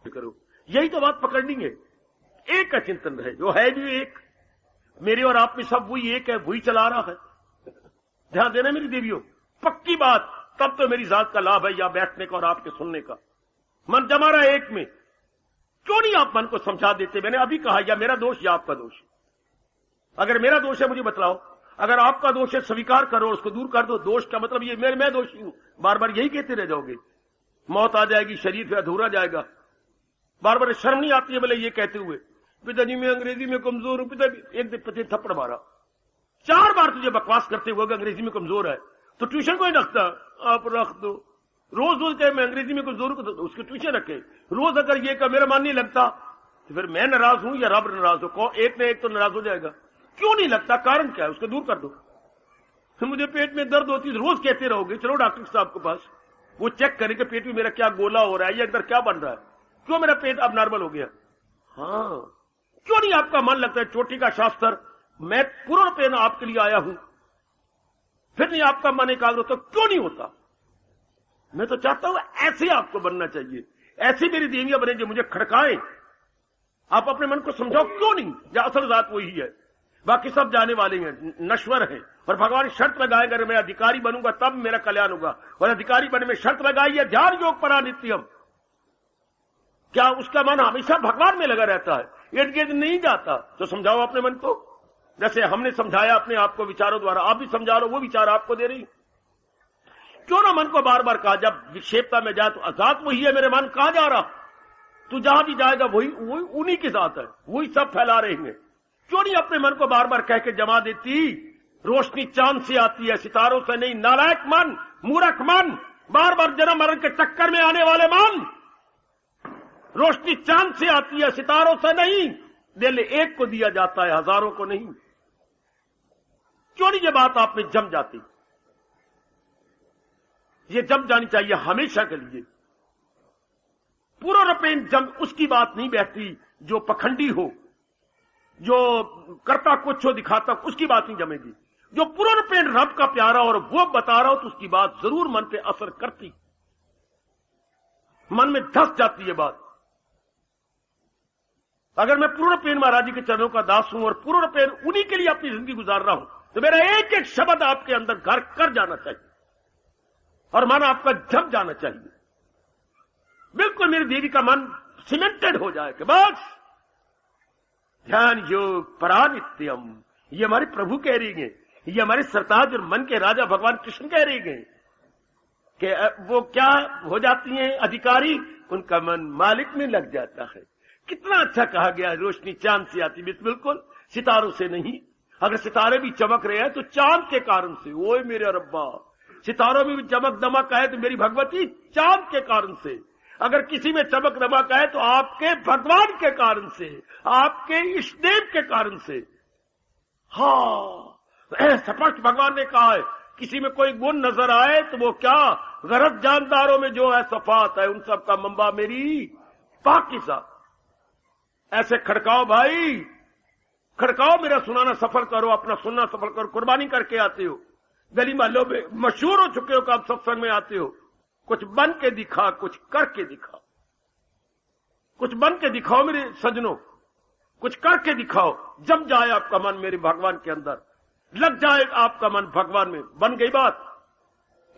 करो, यही तो बात पकड़नी है। एक का चिंतन रहे, जो है भी एक, मेरे और आप में सब वही एक है, वही चला रहा है। ध्यान देना मेरी देवियों, पक्की बात, तब तो मेरी जात का लाभ है या बैठने का और आपके सुनने का। मन जमा रहा है एक में, क्यों नहीं आप मन को समझा देते? मैंने अभी कहा या मेरा दोष या आपका दोष। अगर मेरा दोष है मुझे बतलाओ, अगर आपका दोष है स्वीकार करो, उसको दूर कर दो। दोष का मतलब ये मैं दोषी हूं, बार बार यही कहते रह जाओगे, मौत आ जाएगी, शरीर फिर अधूरा जाएगा। बार बार शर्म नहीं आती है बोले ये कहते हुए, पिताजी मैं अंग्रेजी में कमजोर हूं, पिताजी एक दिन पति थप्पड़ मारा। 4 बार तुझे बकवास करते हुए अंग्रेजी में कमजोर है तो ट्यूशन कोई रखता, आप रख दो। रोज रोज कहे मैं अंग्रेजी में कमजोर हूं तो उसकी ट्यूशन रखे। रोज अगर ये का मेरा मन नहीं लगता तो फिर मैं नाराज हूं या रब नाराज हो, एक न एक तो नाराज हो जाएगा। क्यों नहीं लगता, कारण क्या है, उसको दूर कर दो। तो मुझे पेट में दर्द होती है, रोज कहते रहोगे, चलो डॉक्टर साहब के पास, वो चेक करेंगे पेट में मेरा क्या गोला हो रहा है या अंदर क्या बन रहा है, क्यों मेरा पेट अब नॉर्मल हो गया। हाँ, क्यों नहीं आपका मन लगता है चोटी का शास्त्र मैं पूर्ण पेन आपके लिए आया हूं, फिर नहीं आपका मन एकाग्र होता, क्यों नहीं होता? मैं तो चाहता हूं ऐसे आपको बनना चाहिए, ऐसी मेरी देवियां बने जो मुझे खड़काएं। आप अपने मन को समझाओ क्यों नहीं, या असल जात वही है, बाकी सब जाने वाले हैं, नश्वर हैं। और भगवान शर्त लगाएगा मैं अधिकारी बनूंगा तब मेरा कल्याण होगा, और अधिकारी बनने में शर्त लगाई है ध्यान योग परा नित्यम। क्या उसका मन हमेशा भगवान में लगा रहता है, इर्द गिर्द नहीं जाता? तो समझाओ अपने मन को, जैसे हमने समझाया अपने आप को विचारों द्वारा, आप भी समझा लो, वो विचार आपको दे रही। क्यों ना मन को बार बार कहा, जब विक्षेपता में जाए तो आजाद वही है, मेरे मन कहां जा रहा, तू जहां भी जाएगा वही उन्हीं के साथ है, वही सब फैला रहे हैं। क्यों नहीं अपने मन को बार बार कह के जमा देती, रोशनी चांद से आती है सितारों से नहीं। नालायक मन, मूर्ख मन, बार बार जन्म मरण के चक्कर में आने वाले मन, रोशनी चांद से आती है सितारों से नहीं। दिल एक को दिया जाता है, हजारों को नहीं। क्यों नहीं ये बात आप में जम जाती? ये जम जानी चाहिए हमेशा के लिए। पूर्णपेन जम उसकी बात नहीं बहती जो पखंडी हो, जो करता कुछ हो दिखाता, उसकी बात नहीं जमेगी। जो पूर्णपेन रब का प्यारा और वो बता रहा हो तो उसकी बात जरूर मन पे असर करती, मन में धस जाती है बात। अगर मैं पूर्णपेन महाराज जी के चरणों का दास हूं और पूर्णपेन उन्हीं के लिए अपनी जिंदगी गुजार रहा हूं, तो मेरा एक एक शब्द आपके अंदर घर कर जाना चाहिए और मन आपका जम जाना चाहिए। बिल्कुल मेरी देवी का मन सीमेंटेड हो जाए कि बस ध्यान योग परानित्यम। ये हमारे प्रभु कह रही हैं, ये हमारे सरताज और मन के राजा भगवान कृष्ण कह रही हैं कि वो क्या हो जाती हैं अधिकारी, उनका मन मालिक में लग जाता है। कितना अच्छा कहा गया, रोशनी चांद से आती, बिल्कुल सितारों से नहीं। अगर सितारे भी चमक रहे हैं तो चांद के कारण से। ओए मेरे रब्बा, सितारों में भी चमक दमक है तो मेरी भगवती चांद के कारण से। अगर किसी में चमक दमक है तो आपके भगवान के कारण से, आपके इष्टदेव के कारण से। हाँ, स्पष्ट भगवान ने कहा है, किसी में कोई गुण नजर आए तो वो क्या, गरज जानदारों में जो है सफात है, उन सब का मंबा मेरी पाकीज़ा। ऐसे खड़काओ भाई, खड़काओ, मेरा सुनाना सफल करो, अपना सुनना सफल करो। कुर्बानी करके आते हो, गली मोहल्लों में मशहूर हो चुके हो कि आप सत्संग में आते हो। कुछ बन के दिखा, कुछ करके दिखा, कुछ बन के दिखाओ मेरे सजनों, कुछ करके दिखाओ। जम जाए आपका मन मेरे भगवान के अंदर, लग जाए आपका मन भगवान में। बन गई बात,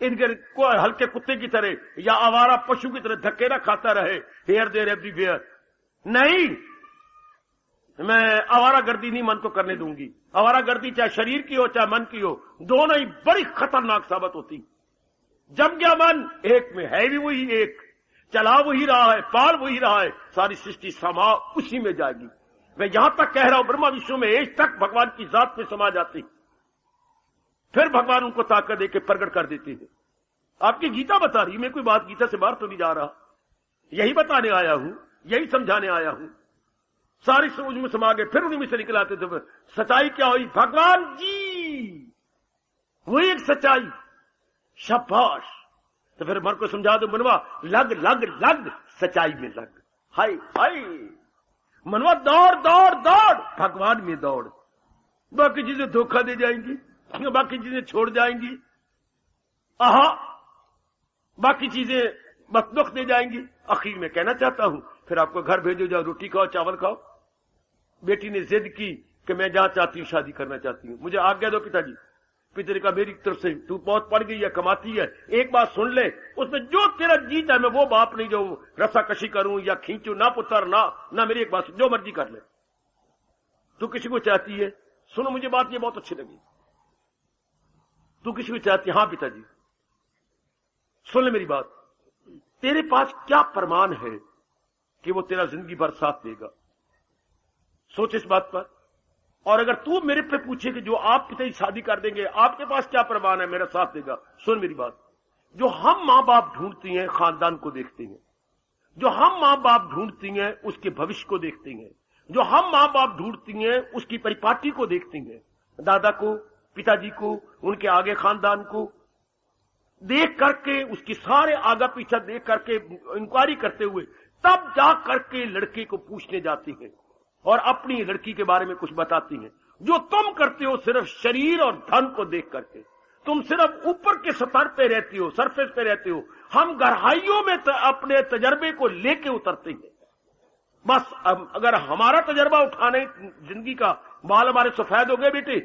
इनके को हल्के कुत्ते की तरह या आवारा पशु की तरह धक्के ना खाता रहे, हेयर देयर एवरीवेयर। नहीं, मैं आवारा गर्दी नहीं मन को करने दूंगी। आवारा गर्दी चाहे शरीर की हो चाहे मन की हो, दोनों ही बड़ी खतरनाक साबित होती। जम गया मन, एक में है भी वही एक, चला वही रहा है, पाल वही रहा है, सारी सृष्टि समा उसी में जाएगी। मैं यहां तक कह रहा हूं, ब्रह्मा विष्णु में एज तक भगवान की जात में समा जाती, फिर भगवान उनको ताकत देके प्रकट कर देते हैं। आपकी गीता बता रही, मैं कोई बात गीता से बाहर तो नहीं जा रहा, यही बताने आया हूं, यही समझाने आया हूं। सारी समझ में समा गए, फिर उन्हीं में से निकल आते थे। सच्चाई क्या हुई? भगवान जी वही एक सच्चाई। शाबाश। तो फिर मन को समझा दो, मनवा लग लग लग सच्चाई में लग। हाय हाय मनवा, दौड़ दौड़ दौड़ भगवान में दौड़। बाकी चीजें धोखा दे जाएंगी, बाकी चीजें छोड़ जाएंगी, आहा बाकी चीजें बस दुख दे जाएंगी। आखिर में कहना चाहता हूं, फिर आपको घर भेजो, जाओ रोटी खाओ चावल खाओ। बेटी ने जिद की कि मैं जहां चाहती हूं शादी करना चाहती हूं, मुझे आज्ञा दो पिताजी। पिता ने कहा मेरी तरफ से तू बहुत पढ़ गई है, कमाती है, एक बात सुन ले, उसमें जो तेरा जीत है, मैं वो बाप नहीं जो रस्साकशी करूं या खींचू, ना पुत्र ना मेरी एक बात, जो मर्जी कर ले। तू किसी को चाहती है, सुनो मुझे बात ये बहुत अच्छी लगी, तू किसी को चाहती है? हाँ पिताजी। सुन ले मेरी बात, तेरे पास क्या प्रमाण है कि वो तेरा जिंदगी भर साथ देगा? सोच इस बात पर। और अगर तू मेरे पे पूछे कि जो आप पिताजी शादी कर देंगे, आपके पास क्या प्रमाण है मेरा साथ देगा? सुन मेरी बात, जो हम मां बाप ढूंढती हैं खानदान को देखते हैं, जो हम मां बाप ढूंढती हैं उसके भविष्य को देखती हैं, जो हम मां बाप ढूंढती हैं उसकी परिपाटी को देखती हैं, दादा को, पिताजी को, उनके आगे खानदान को देख करके, उसकी सारे आगा पीछा देख करके इंक्वायरी करते हुए तब जा करके लड़के को पूछने जाती हैं और अपनी लड़की के बारे में कुछ बताती हैं। जो तुम करते हो सिर्फ शरीर और धन को देख करके, तुम सिर्फ ऊपर के स्तर पे रहती हो, सरफेस पे रहती हो। हम गहराइयों में अपने तजर्बे को लेके उतरते हैं। बस अगर हमारा तजर्बा उठाने जिंदगी का, बाल हमारे सफेद हो गए बेटे,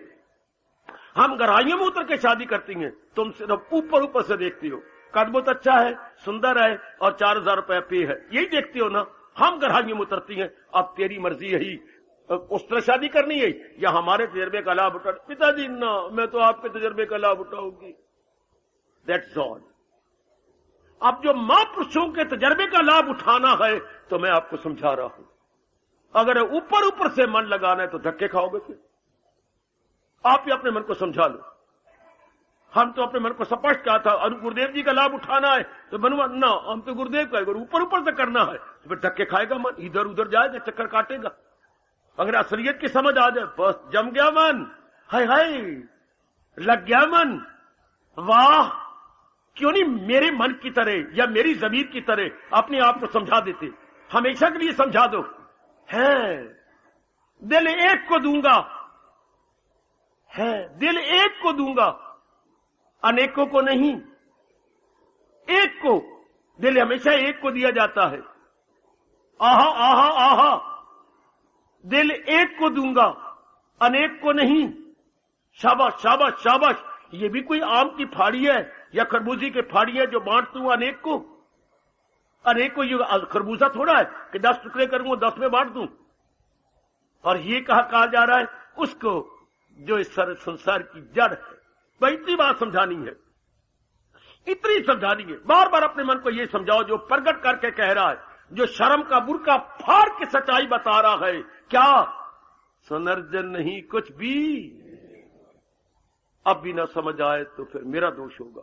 हम गहराइयों में उतर के शादी करती हैं। तुम सिर्फ ऊपर ऊपर से देखती हो, कद बहुत अच्छा है, सुंदर है और 4000 रुपए पे है, यही देखती हो ना। हम गहराइयों में उतरती हैं। अब तेरी मर्जी यही उस तरह शादी करनी है या हमारे तजर्बे का लाभ उठा। पिताजी ना, मैं तो आपके तजर्बे का लाभ उठाऊंगी। That's all. अब जो महापुरुषों के तजर्बे का लाभ उठाना है तो मैं आपको समझा रहा हूं। अगर ऊपर ऊपर से मन लगाना है तो धक्के खाओगे। फिर आप ही अपने मन को समझा लो। हम तो अपने मन को स्पष्ट कहा था, गुरुदेव जी का लाभ उठाना है तो बनवा ना, हम तो गुरुदेव का, अगर ऊपर ऊपर से करना है तो फिर धक्के खाएगा मन, इधर उधर जाएगा, चक्कर काटेगा। अगर असलियत की समझ आ जाए, बस जम गया मन, हाय हाय लग गया मन, वाह क्यों नहीं मेरे मन की तरह या मेरी जमीर की तरह अपने आप को समझा देते। हमेशा के लिए समझा दो, है दिल एक को दूंगा, है दिल एक को दूंगा, अनेकों को नहीं, एक को। दिल हमेशा एक को दिया जाता है। आहा आहा आहा, दिल एक को दूंगा, अनेक को नहीं। शाबाश शाबाश शाबाश। ये भी कोई आम की फाड़ी है या खरबूजी की फाड़ी है जो बांट दूं अनेक को? अनेक को ये खरबूजा थोड़ा है कि 10 टुकड़े करूंगा 10 में बांट दूं। और ये कहा जा रहा है उसको जो इस सारे संसार की जड़ है। तो इतनी बात समझानी है, इतनी समझानी है। बार बार अपने मन को ये समझाओ जो प्रकट करके कह रहा है, जो शर्म का बुर्का फाड़ के सच्चाई बता रहा है। क्या सुनर्जन नहीं कुछ भी? अब भी ना समझ आए तो फिर मेरा दोष होगा।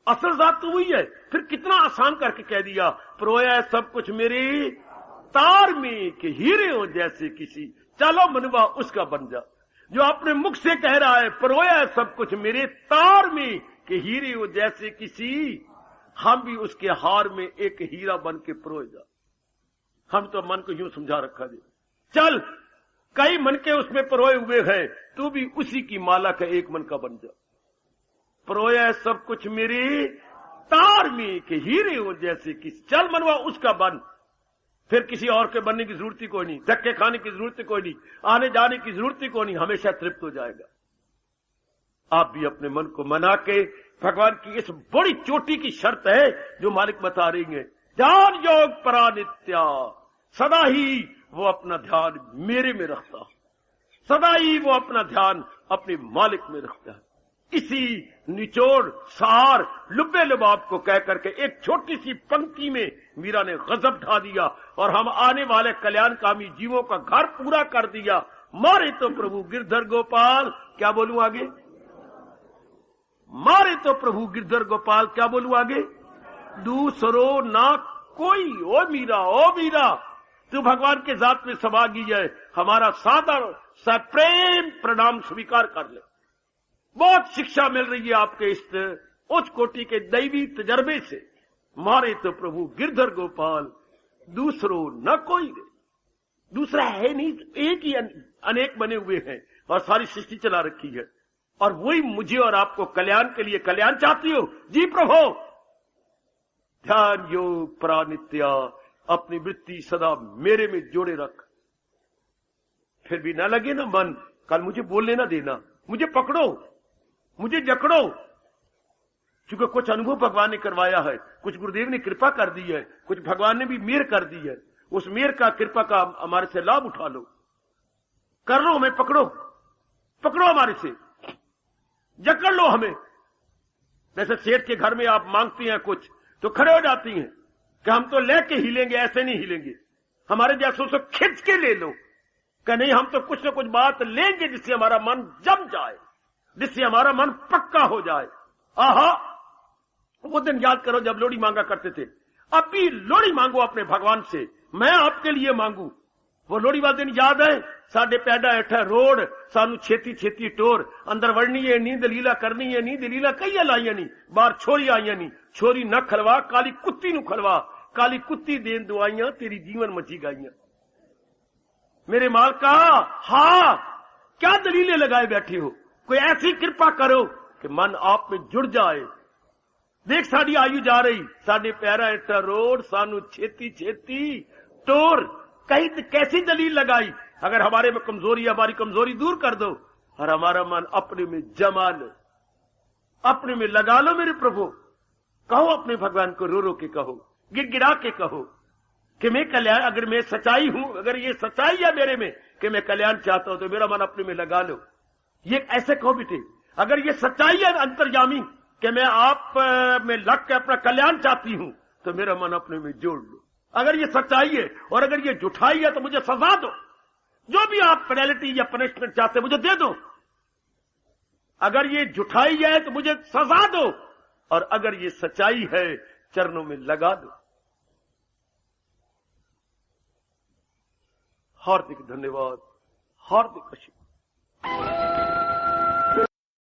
असल बात तो वही है। फिर कितना आसान करके कह दिया, परोया सब कुछ मेरे तार में कि हीरे हो जैसे किसी। चलो मनवा उसका बन जा। जो अपने मुख से कह रहा है परोया सब कुछ मेरे तार में कि हीरे हो जैसे किसी, हम भी उसके हार में एक हीरा बन के परोए जा। हम तो मन को यूं समझा रखा दे, चल कई मन के उसमें परोए हुए हैं, तू भी उसी की माला का एक मन का बन जा। परोया सब कुछ मेरे तार में कि हीरे हो जैसे किसी, चल मनवा उसका बन। फिर किसी और के बनने की जरूरत ही कोई नहीं, धक्के खाने की जरूरत ही कोई नहीं, आने जाने की जरूरत ही कोई नहीं, हमेशा तृप्त हो जाएगा। आप भी अपने मन को मना के भगवान की इस बड़ी चोटी की शर्त है जो मालिक बता रही है, ध्यान योग परानित्या, सदा ही वो अपना ध्यान मेरे में रखता है, सदा ही वो अपना ध्यान अपने मालिक में रखता है। इसी निचोड़ सार लुब्बे लुबाब को कह करके एक छोटी सी पंक्ति में मीरा ने गजब ढा दिया और हम आने वाले कल्याणकामी जीवों का घर पूरा कर दिया। मारे तो प्रभु गिरधर गोपाल, क्या बोलूं आगे? मारे तो प्रभु गिरधर गोपाल, क्या बोलूं आगे? दूसरो ना कोई। ओ मीरा तू भगवान के जात में समा गई है, हमारा सादर सप्रेम प्रणाम स्वीकार कर ले। बहुत शिक्षा मिल रही है आपके इस उच्च कोटि के दैवी तजर्बे से। मारे तो प्रभु गिरधर गोपाल, दूसरो न कोई रे। दूसरा है नहीं, एक ही अनेक बने हुए हैं और सारी सृष्टि चला रखी है। और वही मुझे और आपको कल्याण के लिए कल्याण चाहती हो। जी प्रभु, ध्यान योग प्रानित्या, अपनी वृत्ति सदा मेरे में जोड़े रख। फिर भी ना लगे ना मन, कल मुझे बोलने ना देना, मुझे पकड़ो, मुझे जकड़ो। क्योंकि कुछ अनुभव भगवान ने करवाया है, कुछ गुरुदेव ने कृपा कर दी है, कुछ भगवान ने भी मेहर कर दी है। उस मेहर का, कृपा का हमारे से लाभ उठा लो, कर लो, हमें पकड़ो, पकड़ो हमारे से, जकड़ लो हमें। जैसे सेठ के घर में आप मांगती हैं कुछ तो खड़े हो जाती हैं कि हम तो लेके हिलेंगे, ऐसे नहीं हिलेंगे, हमारे जैसों से खिंच के ले लो। कि नहीं, हम तो कुछ न कुछ बात लेंगे जिससे हमारा मन जम जाए, जिससे हमारा मन पक्का हो जाए। आहा, वो दिन याद करो जब लोड़ी मांगा करते थे। अब भी लोड़ी मांगो अपने भगवान से, मैं आपके लिए मांगू। वो लोड़ी वाले दिन याद है? साडे पैदा हेठा रोड, सानू छेती छेती टोर, अंदर वड़नी है नी, दलीला करनी है नी, दलीला कई लाइया नहीं, बाहर छोरी आईया नहीं, छोरी न खलवा, काली कुत्ती नु खलवा, काली कुत्ती देन दुआइयां, तेरी जीवन मची गाइयां। मेरे मालका, हाँ क्या दलीलें लगाए बैठे हो? कोई ऐसी कृपा करो कि मन आप में जुड़ जाए। देख साड़ी आयु जा रही, साढ़े पैरा इट्टा रोड, सानू छेती छेती टोर, कहीं कैसी दलील लगाई। अगर हमारे में कमजोरी, हमारी कमजोरी दूर कर दो और हमारा मन अपने में जमा लो, अपने में लगा लो। मेरे प्रभु, कहो अपने भगवान को, रो रो के कहो, गिड़गिड़ा के कहो कि मैं कल्याण, अगर मैं सच्चाई हूं, अगर ये सच्चाई है मेरे में कि मैं कल्याण चाहता हूं, तो मेरा मन अपने में लगा लो। ये ऐसे कहो बेटे, अगर ये सच्चाई है अंतर्यामी कि मैं आप में लग के अपना कल्याण चाहती हूं, तो मेरा मन अपने में जोड़ लो। अगर ये सच्चाई है और अगर ये झूठाई है तो मुझे सजा दो। जो भी आप पेनल्टी या पनिशमेंट चाहते मुझे दे दो। अगर ये झूठाई है तो मुझे सजा दो, और अगर ये सच्चाई है चरणों में लगा दो। हार्दिक धन्यवाद, हार्दिक आशीर्वाद।